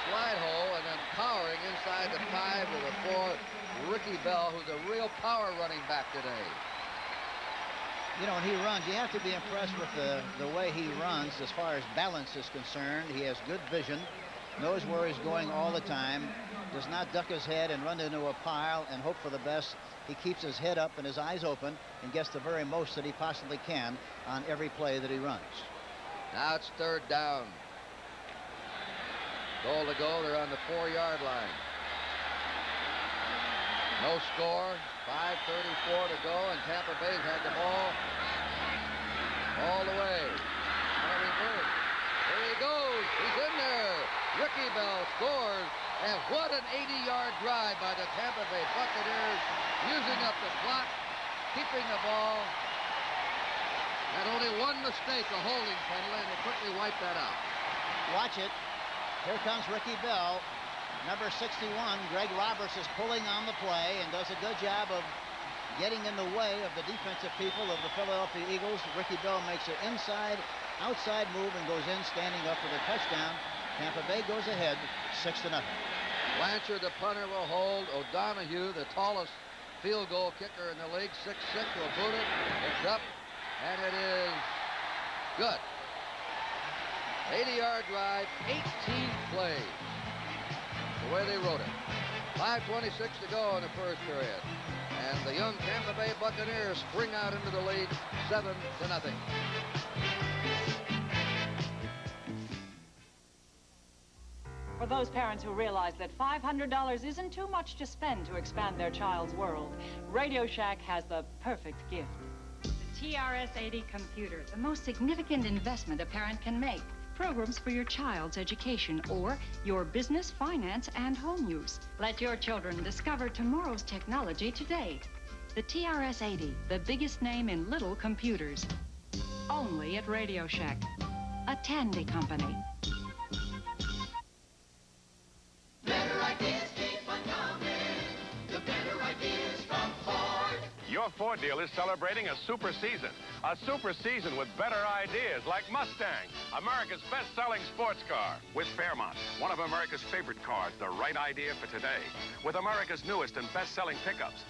slide hole and then powering inside the 5 to the 4, Ricky Bell, who's a real power running back today. You know, when he runs, you have to be impressed with the way he runs as far as balance is concerned. He has good vision, knows where he's going all the time, does not duck his head and run into a pile and hope for the best. He keeps his head up and his eyes open and gets the very most that he possibly can on every play that he runs. Now it's third down. Goal to go. They're on the 4-yard line. No score. 5:34 to go, and Tampa Bay's had the ball all the way. On a reverse. There he goes. He's in there. Ricky Bell scores. And what an 80-yard drive by the Tampa Bay Buccaneers, using up the clock, keeping the ball. And only one mistake, a holding penalty, and they quickly wipe that out. Watch it. Here comes Ricky Bell. Number 61, Greg Roberts, is pulling on the play and does a good job of getting in the way of the defensive people of the Philadelphia Eagles. Ricky Bell makes an outside move and goes in, standing up for the touchdown. Tampa Bay goes ahead 6-0. Blanchard, the punter, will hold. O'Donohue, the tallest field goal kicker in the league, 6'6", will boot it. It's up, and it is good. 80-yard drive, 18 plays. The way they wrote it. 5:26 to go in the first period. And the young Tampa Bay Buccaneers spring out into the lead 7-0. For those parents who realize that $500 isn't too much to spend to expand their child's world, Radio Shack has the perfect gift. The TRS-80 computer, the most significant investment a parent can make. Programs for your child's education or your business, finance, and home use. Let your children discover tomorrow's technology today. The TRS-80, the biggest name in little computers. Only at Radio Shack, a Tandy company. Better ideas keep on coming. The better ideas from Ford. Your Ford deal is celebrating a super season. A super season with better ideas like Mustang, America's best-selling sports car. With Fairmont, one of America's favorite cars, the right idea for today. With America's newest and best-selling pickups.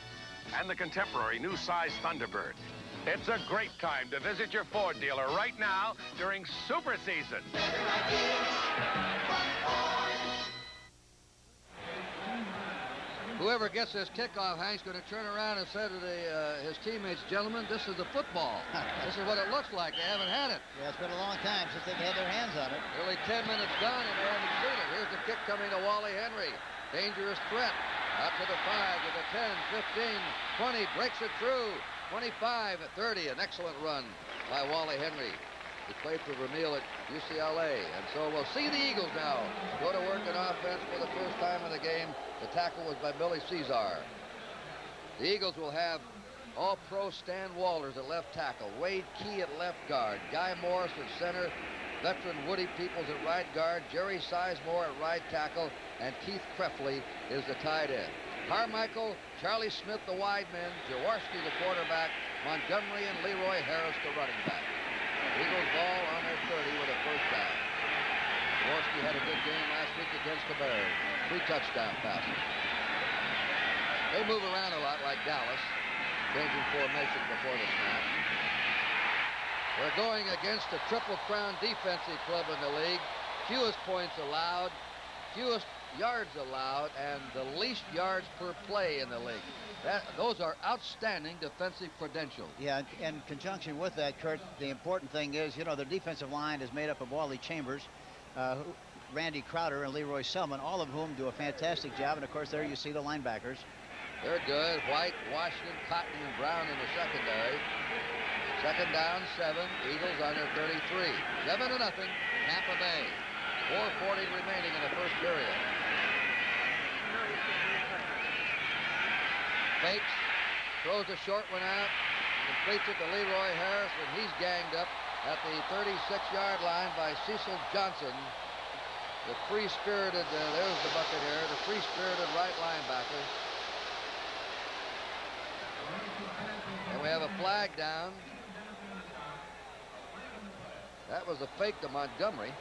And the contemporary new size Thunderbird. It's a great time to visit your Ford dealer right now during super season. Better ideas from Ford. Whoever gets this kickoff, Hank's going to turn around and say to his teammates, gentlemen, this is the football. This is what it looks like. They haven't had it. Yeah, it's been a long time since they've had their hands on it. Nearly 10 minutes gone and they haven't seen it. Here's the kick coming to Wally Henry. Dangerous threat. Up to the 5, to the 10, 15, 20, breaks it through. 25, 30, an excellent run by Wally Henry. He played for Vermeil at UCLA, and so we'll see the Eagles now go to work in offense for the first time in the game. The tackle was by Billy Cesar. The Eagles will have all-pro Stan Walters at left tackle, Wade Key at left guard, Guy Morris at center, veteran Woody Peoples at right guard, Jerry Sizemore at right tackle, and Keith Krefley is the tight end. Carmichael, Charlie Smith the wide men, Jaworski the quarterback, Montgomery and Leroy Harris the running back. Eagles ball on their 30 with a first down. Jaworski had a good game last week against the Bears. 3 touchdown passes. They move around a lot like Dallas, changing formation before the snap. We're going against the Triple Crown defensive club in the league. Fewest points allowed, fewest yards allowed, and the least yards per play in the league. Those are outstanding defensive credentials. Yeah, in conjunction with that, Kurt, the important thing is, you know, the defensive line is made up of Wally Chambers, Randy Crowder, and Leroy Selman, all of whom do a fantastic job. And, of course, there you see the linebackers. They're good. White, Washington, Cotton, and Brown in the secondary. Second down, 7. Eagles on their 33. 7-0, Tampa Bay. 4:40 remaining in the first period. Fakes, throws a short one out, completes it to Leroy Harris, and he's ganged up at the 36-yard line by Cecil Johnson. The free-spirited, there's the Buccaneer, the free-spirited right linebacker. And we have a flag down. That was a fake to Montgomery.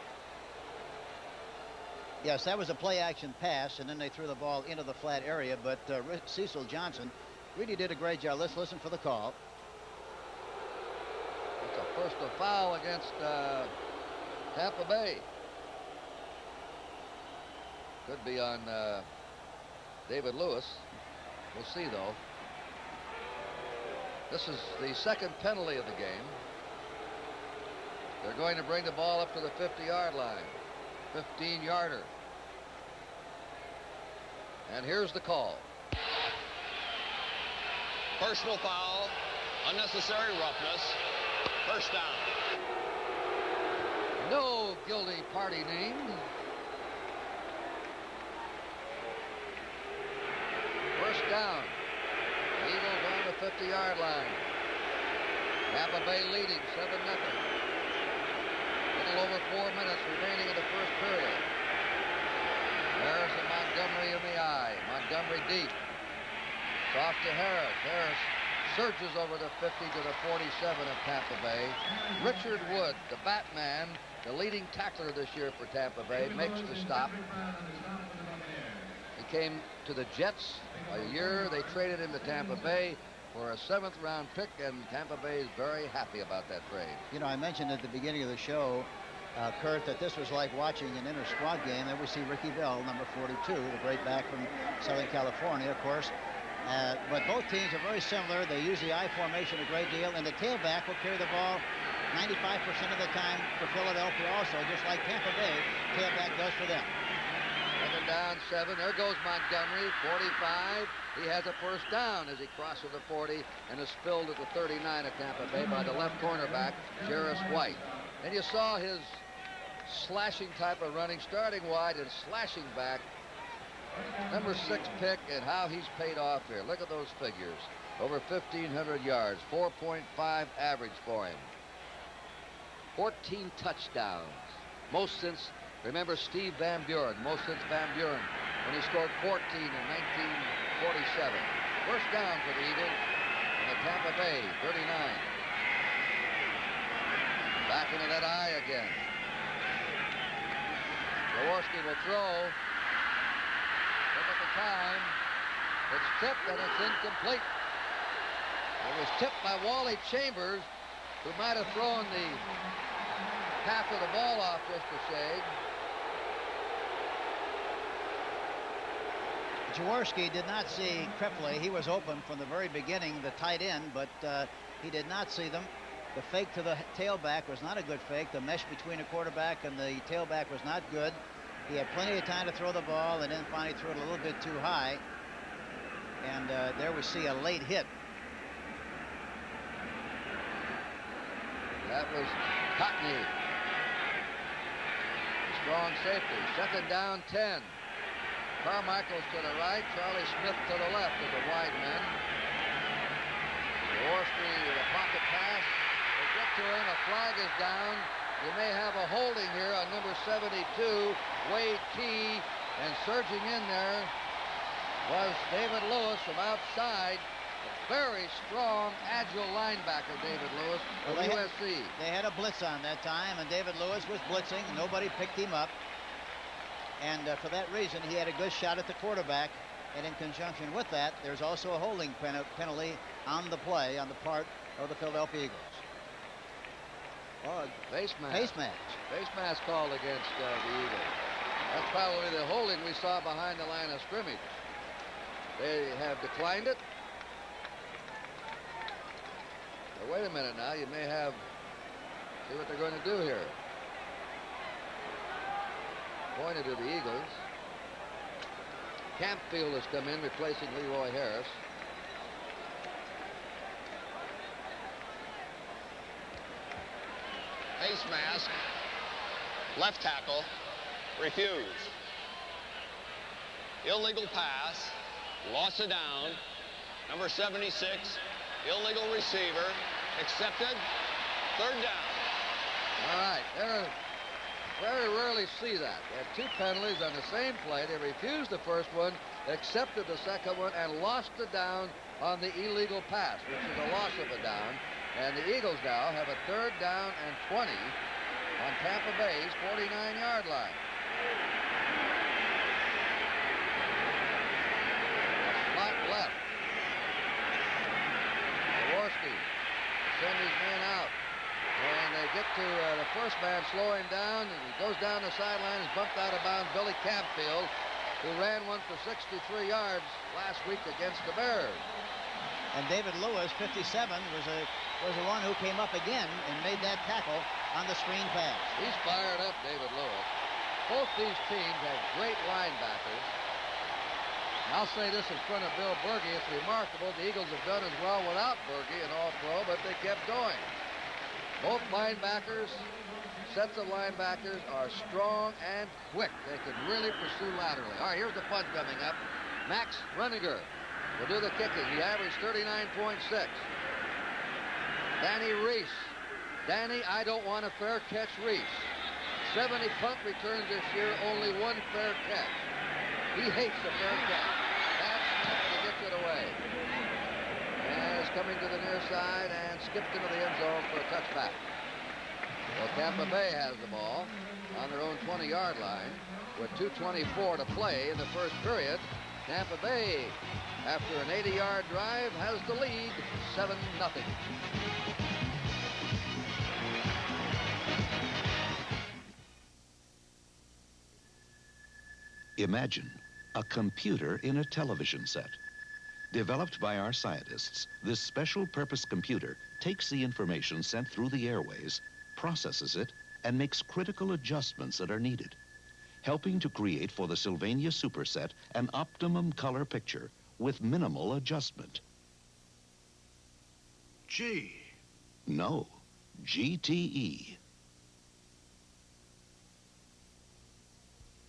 Yes, that was a play-action pass, and then they threw the ball into the flat area, but Cecil Johnson really did a great job. Let's listen for the call. It's a personal foul against Tampa Bay. Could be on David Lewis. We'll see, though. This is the second penalty of the game. They're going to bring the ball up to the 50-yard line. 15-yarder. And here's the call. Personal foul, unnecessary roughness, first down. No guilty party named. First down. Eagles on the 50-yard line. Tampa Bay leading 7-0. Little over 4 minutes remaining in the first period. Harris and Montgomery in the eye. Montgomery deep. It's off to Harris. Harris surges over the 50 to the 47 of Tampa Bay. Richard Wood, the Batman, the leading tackler this year for Tampa Bay, makes the stop. He came to the Jets a year. They traded him to Tampa Bay for a 7th-round pick, and Tampa Bay is very happy about that trade. You know, I mentioned at the beginning of the show, Kurt, that this was like watching an inter-squad game. There we see Ricky Bell, number 42, the great back from Southern California. Of course, But both teams are very similar. They use the I formation a great deal, and the tailback will carry the ball 95% of the time for Philadelphia also, just like Tampa Bay tailback does for them. Second down, 7. There goes Montgomery, 45. He has a first down as he crosses the 40 and is spilled at the 39 of Tampa Bay by the left cornerback, Jarris White. And you saw his slashing type of running, starting wide and slashing back. Number 6 pick, and how he's paid off here. Look at those figures. Over 1,500 yards, 4.5 average for him. 14 touchdowns. Most since, remember Steve Van Buren, most since Van Buren when he scored 14 in 1947. First down for the Eagles in the Tampa Bay 39. Back into that eye again. Jaworski will throw. Look at the time. It's tipped and it's incomplete. It was tipped by Wally Chambers, who might have thrown the half of the ball off just a shade. Jaworski did not see Krepley. He was open from the very beginning, the tight end, but he did not see them. The fake to the tailback was not a good fake. The mesh between the quarterback and the tailback was not good. He had plenty of time to throw the ball and then finally threw it a little bit too high. And there we see a late hit. That was Cottney. Strong safety. Second down, 10. Carmichael's to the right. Charlie Smith to the left of the wide men. Jaworski with a pocket pass. They get to him. A flag is down. You may have a holding here on number 72, Wade Key. And surging in there was David Lewis from outside. A very strong, agile linebacker, David Lewis of USC. They had a blitz on that time, and David Lewis was blitzing. Nobody picked him up. And for that reason, he had a good shot at the quarterback. And in conjunction with that, there's also a holding penalty on the play on the part of the Philadelphia Eagles. Face mask. Face mask. Face mask called against the Eagles. That's probably the holding we saw behind the line of scrimmage. They have declined it. Now, wait a minute now. You may have... See what they're going to do here. Pointed to the Eagles. Campfield has come in, replacing Leroy Harris. Face mask. Left tackle. Refused. Illegal pass. Loss of down. Number 76. Illegal receiver. Accepted. Third down. All right. Very rarely see that. They had 2 penalties on the same play. They refused the first one, accepted the second one, and lost the down on the illegal pass, which is a loss of a down. And the Eagles now have a 3rd down and 20 on Tampa Bay's 49-yard line. Slot left. Jaworski send his men out. And they get to the first man, slow him down, and he goes down the sideline, is bumped out of bounds. Billy Campfield, who ran one for 63 yards last week against the Bears. And David Lewis, 57, was the one who came up again and made that tackle on the screen pass. He's fired up, David Lewis. Both these teams have great linebackers. And I'll say this in front of Bill Berge. It's remarkable. The Eagles have done as well without Berge in All-Pro, but they kept going. Both linebackers, sets of linebackers, are strong and quick. They can really pursue laterally. All right, here's the punt coming up. Max Runninger will do the kicking. He averaged 39.6. Danny Reese. Danny, I don't want a fair catch, Reese. 70 punt returns this year, only 1 fair catch. He hates a fair catch. That's not going to get it away. And it's coming to the near side and skipped into the end zone for a touchback. Well, Tampa Bay has the ball on their own 20-yard line with 2:24 to play in the first period. Tampa Bay, after an 80-yard drive, has the lead 7-0. Imagine a computer in a television set. Developed by our scientists, this special-purpose computer takes the information sent through the airways, processes it, and makes critical adjustments that are needed, helping to create for the Sylvania Superset an optimum color picture with minimal adjustment. G. No, GTE.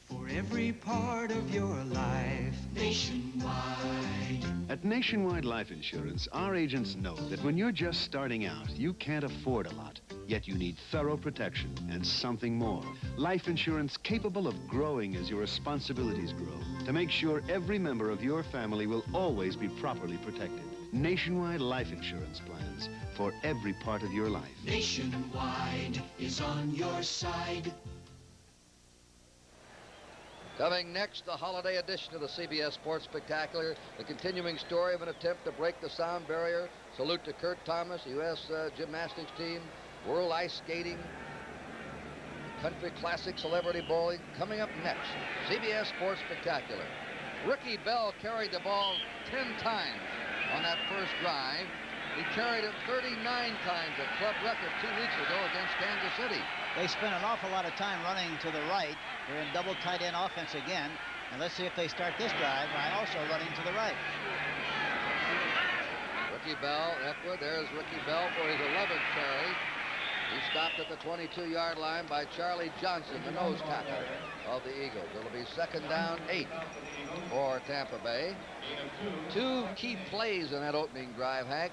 For every part of your life, nationwide. At Nationwide Life Insurance, our agents know that when you're just starting out, you can't afford a lot. Yet you need thorough protection and something more. Life insurance capable of growing as your responsibilities grow to make sure every member of your family will always be properly protected. Nationwide Life Insurance plans for every part of your life. Nationwide is on your side. Coming next, the holiday edition of the CBS Sports Spectacular, the continuing story of an attempt to break the sound barrier. Salute to Kurt Thomas, the U.S. gymnastics team, world ice skating, country classic celebrity bowling. Coming up next, CBS Sports Spectacular. Ricky Bell carried the ball 10 times on that first drive. He carried it 39 times, a club record 2 weeks ago against Kansas City. They spent an awful lot of time running to the right. They're in double tight end offense again. And let's see if they start this drive by also running to the right. Ricky Bell, Eckwood, there's Ricky Bell for his 11th carry. He stopped at the 22-yard line by Charlie Johnson, the nose tackle of the Eagles. It'll be 2nd down, 8 for Tampa Bay. 2 key plays in that opening drive, Hank,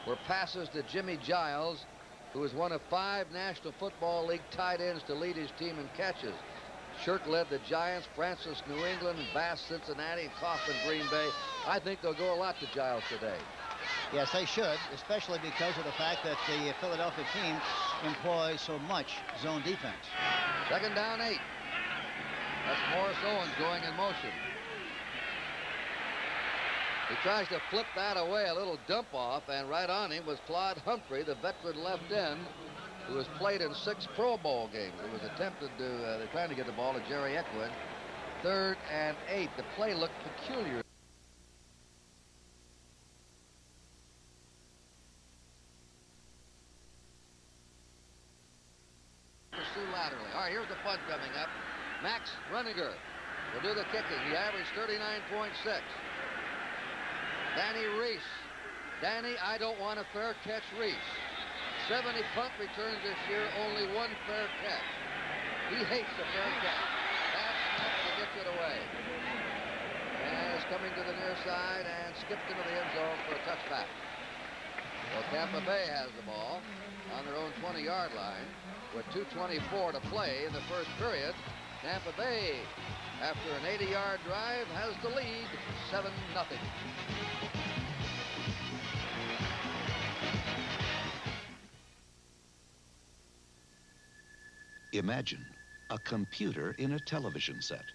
were passes to Jimmy Giles, who is one of 5 National Football League tight ends to lead his team in catches. Shirk led the Giants, Francis New England, Bass Cincinnati, and Kaufman Green Bay. I think they'll go a lot to Giles today. Yes, they should, especially because of the fact that the Philadelphia team employs so much zone defense. 2nd down, 8. That's Morris Owens going in motion. He tries to flip that away, a little dump off, and right on him was Claude Humphrey, the veteran left end, who has played in 6 Pro Bowl games. It was attempted to, they're trying to get the ball to Jerry Eckwood. 3rd and 8. The play looked peculiar. Pursue laterally. All right, here's the punt coming up. Max Runiger will do the kicking. He averaged 39.6. Danny Reese. Danny, I don't want a fair catch, Reese. 70 punt returns this year, only 1 fair catch. He hates the fair catch. That's enough to get it away. And it's coming to the near side and skipped into the end zone for a touchback. Well, Tampa Bay has the ball on their own 20-yard line with 2:24 to play in the first period. Tampa Bay, after an 80-yard drive, has the lead, 7-0. Imagine a computer in a television set.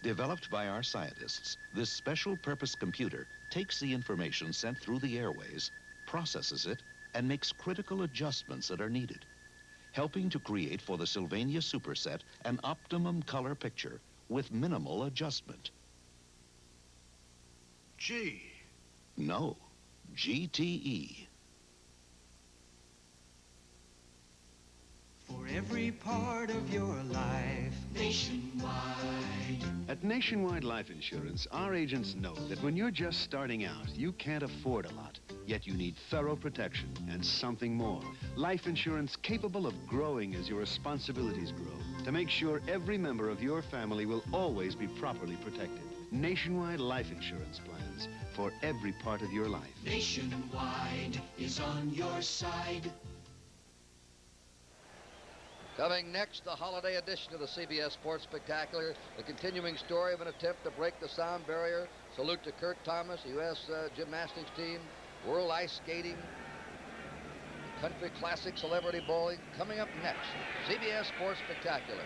Developed by our scientists, this special-purpose computer takes the information sent through the airways, processes it, and makes critical adjustments that are needed, helping to create for the Sylvania Superset an optimum color picture with minimal adjustment. G. No, GTE. For every part of your life, nationwide. At Nationwide Life Insurance, our agents know that when you're just starting out, you can't afford a lot. Yet you need thorough protection and something more. Life insurance capable of growing as your responsibilities grow to make sure every member of your family will always be properly protected. Nationwide Life Insurance plans for every part of your life. Nationwide is on your side. Coming next, the holiday edition of the CBS Sports Spectacular, the continuing story of an attempt to break the sound barrier. Salute to Kurt Thomas, the U.S. gymnastics team, world ice skating, country classic celebrity bowling. Coming up next, CBS Sports Spectacular.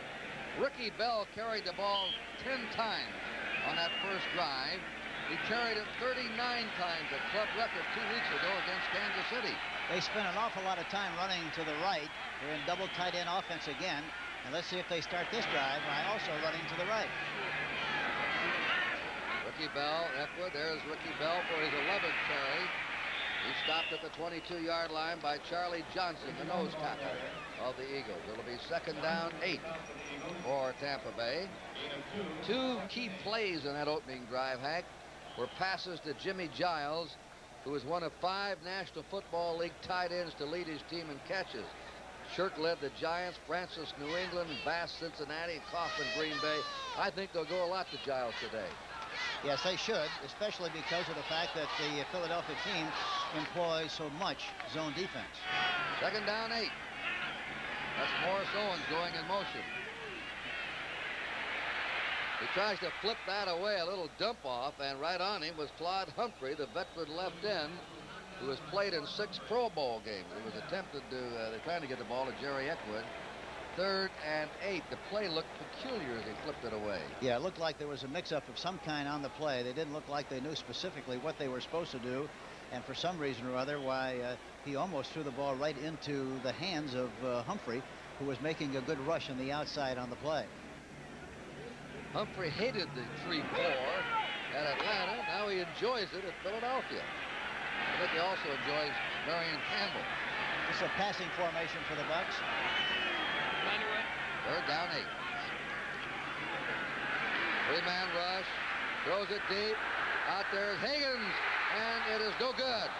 Ricky Bell carried the ball 10 times on that first drive. He carried it 39 times, a club record 2 weeks ago against Kansas City. They spent an awful lot of time running to the right. They're in double tight end offense again. And let's see if they start this drive by also running to the right. Ricky Ricky Bell. Eckwood, there's Ricky Bell for his 11th carry. He stopped at the 22-yard line by Charlie Johnson, the nose tackle of the Eagles. It'll be 2nd down 8 for Tampa Bay. 2 key plays in that opening drive, Hank, were passes to Jimmy Giles, who is one of 5 National Football League tight ends to lead his team in catches. Shirk led the Giants, Francis New England, Bass Cincinnati, Coughlin Green Bay. I think they'll go a lot to Giles today. Yes, they should, especially because of the fact that the Philadelphia team employs so much zone defense. 2nd down 8. That's Morris Owens going in motion. He tries to flip that away, a little dump off, and right on him was Claude Humphrey, the veteran left end, who has played in 6 Pro Bowl games. He was attempted to, they're trying to get the ball to Jerry Eckwood. 3rd and 8. The play looked peculiar as he flipped it away. Yeah, it looked like there was a mix-up of some kind on the play. They didn't look like they knew specifically what they were supposed to do, and for some reason or other, why he almost threw the ball right into the hands of Humphrey, who was making a good rush on the outside on the play. Humphrey hated the 3-4 at Atlanta. Now he enjoys it at Philadelphia. I think he also enjoys Marion Campbell. It's a passing formation for the Bucs. 3rd down 8. 3-man rush. Throws it deep. Out there is Higgins, and it is no good.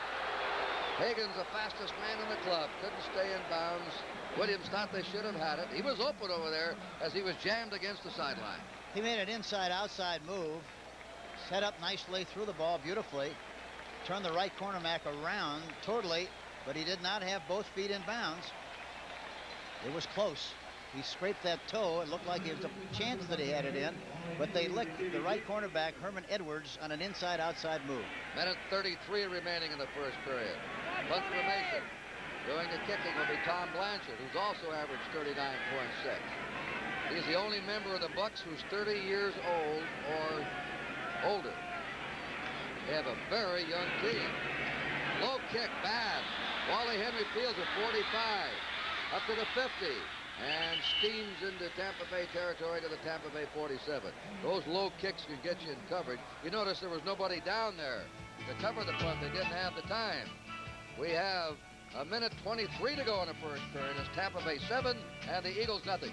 Higgins, the fastest man in the club, couldn't stay in bounds. Williams thought they should have had it. He was open over there as he was jammed against the sideline. He made an inside-outside move, set up nicely, threw the ball beautifully, turned the right cornerback around totally, but he did not have both feet in bounds. It was close. He scraped that toe. It looked like there was a chance that he had it in, but they licked the right cornerback, Herman Edwards, on an inside-outside move. Minute 33 remaining in the first period. Punt formation. Doing the kicking will be Tom Blanchard, who's also averaged 39.6. He's the only member of the Bucs who's 30 years old or older. They have a very young team. Low kick, bad. Wally Henry fields at 45. Up to the 50. And steams into Tampa Bay territory to the Tampa Bay 47. Those low kicks can get you in coverage. You notice there was nobody down there to cover the punt. They didn't have the time. We have a minute 23 to go in the first period. It's Tampa Bay 7 and the Eagles nothing.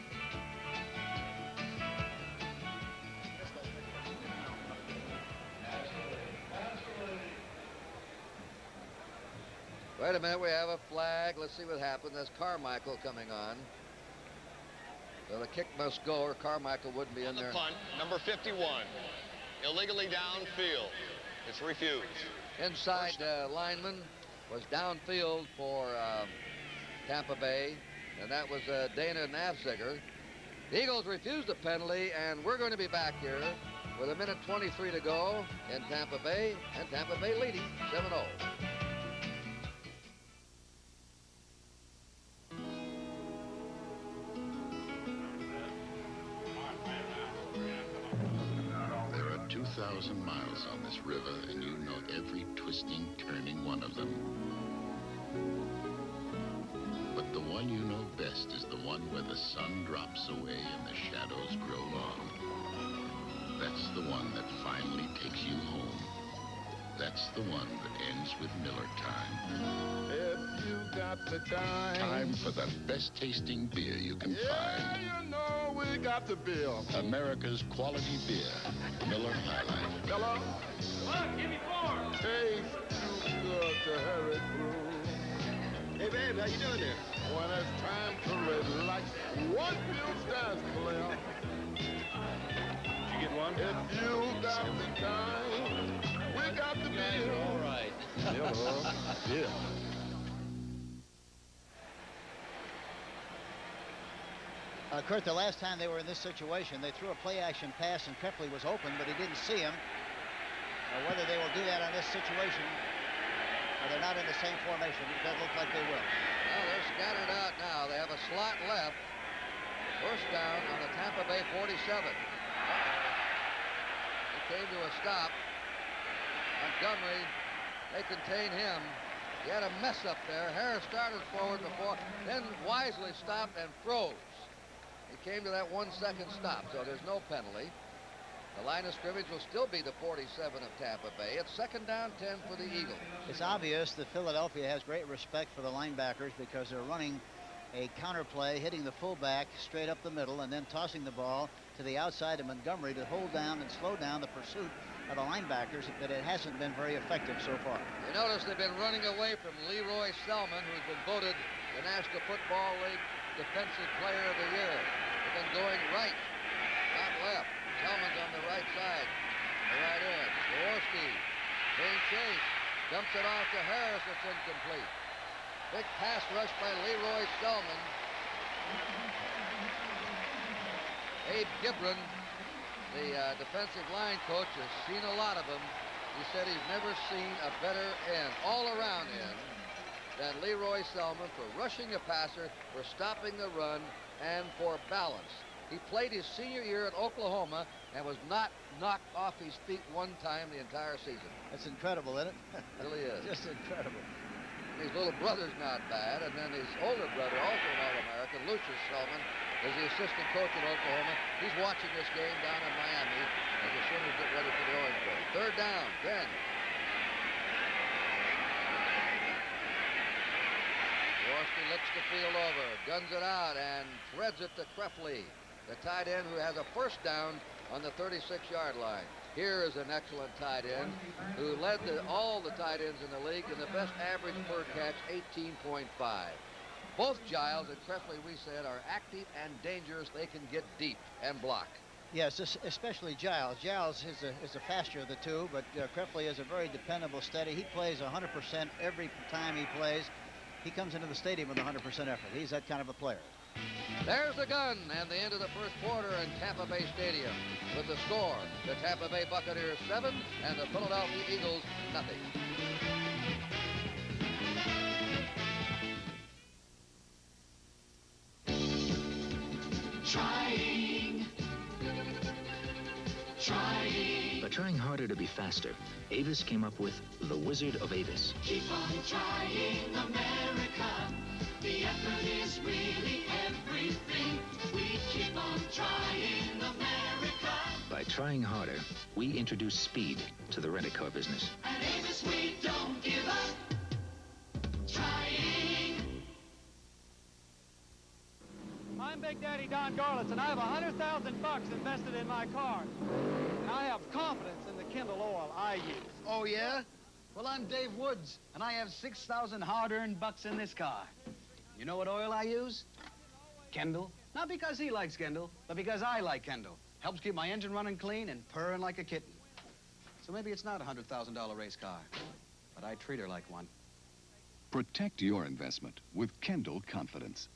Wait a minute, we have a flag. Let's see what happens. That's Carmichael coming on. So the kick must go or Carmichael wouldn't be in there. Punt, number 51. Illegally downfield. It's refused. Inside lineman was downfield for Tampa Bay, and that was Dana Nafziger. The Eagles refused the penalty, and we're going to be back here with a minute 23 to go in Tampa Bay, and Tampa Bay leading 7-0. There are 2,000 miles on this river, and you know every twisting, turning one of them. But the one you know best is the one where the sun drops away and the shadows grow long. That's the one that finally takes you home. That's the one that ends with Miller time. If you got the time. Time for the best tasting beer you can find. You know we got the bill. America's quality beer, Miller High Life. Hello? Look, give me 4. Tastes too good to hurry through. Hey, babe, how you doing there? When it's time to relax, one bill stands player. Did you get one? If you got the time, we got the bill. All right. Yeah. Kurt, the last time they were in this situation, they threw a play-action pass and Kepley was open, but he didn't see him. Whether they will do that on this situation, they're not in the same formation. It doesn't look like they will. Well, they're scattered out now. They have a slot left. First down on the Tampa Bay 47. He came to a stop. Montgomery, they contain him. He had a mess up there. Harris started forward before, then wisely stopped and froze. He came to that 1 second stop, so there's no penalty. The line of scrimmage will still be the 47 of Tampa Bay. It's 2nd down, 10 for the Eagles. It's obvious that Philadelphia has great respect for the linebackers because they're running a counter play, hitting the fullback straight up the middle, and then tossing the ball to the outside of Montgomery to hold down and slow down the pursuit of the linebackers, but it hasn't been very effective so far. You notice they've been running away from Leroy Selman, who's been voted the National Football League Defensive Player of the Year. They've been going right, not left. Selman's on the right side, the right end. Jaworski, being chased, dumps it off to Harris. It's incomplete. Big pass rush by Leroy Selman. Abe Gibran, the defensive line coach, has seen a lot of them. He said he's never seen a better end, all-around end, than Leroy Selman for rushing a passer, for stopping the run, and for balance. He played his senior year at Oklahoma and was not knocked off his feet one time the entire season. That's incredible, isn't it? Really is. Just incredible. His little brother's not bad, and then his older brother, also an All-American, Lucius Selman, is the assistant coach at Oklahoma. He's watching this game down in Miami as the Sooners get ready for the Orange Bowl. 3rd down, 10. Jaworski looks the field over, guns it out, and threads it to Krefli, the tight end who has a 1st down on the 36-yard line. Here is an excellent tight end who led all the tight ends in the league, and the best average per catch, 18.5. Both Giles and Krefli, we said, are active and dangerous. They can get deep and block. Yes, especially Giles. Giles is the faster of the two, but Krefli is a very dependable, steady. He plays 100% every time he plays. He comes into the stadium with 100% effort. He's that kind of a player. There's the gun and the end of the first quarter in Tampa Bay Stadium. With the score, the Tampa Bay Buccaneers 7 and the Philadelphia Eagles nothing. Trying. By trying harder to be faster, Avis came up with the Wizard of Avis. Keep on trying, America. The effort is really everything. We keep on trying, America. By trying harder, we introduce speed to the rent-a-car business. At Avis, we don't give up. Trying. I'm Big Daddy Don Garlitz, and I have $100,000 invested in my car. And I have confidence in the Kendall oil I use. Oh, yeah? Well, I'm Dave Woods, and I have 6,000 hard-earned bucks in this car. You know what oil I use? Kendall. Not because he likes Kendall, but because I like Kendall. Helps keep my engine running clean and purring like a kitten. So maybe it's not a $100,000 race car, but I treat her like one. Protect your investment with Kendall Confidence.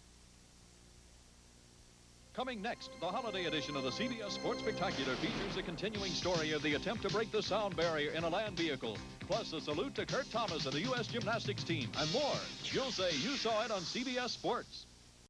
Coming next, the holiday edition of the CBS Sports Spectacular features a continuing story of the attempt to break the sound barrier in a land vehicle, plus a salute to Kurt Thomas and the U.S. gymnastics team, and more. You'll say you saw it on CBS Sports.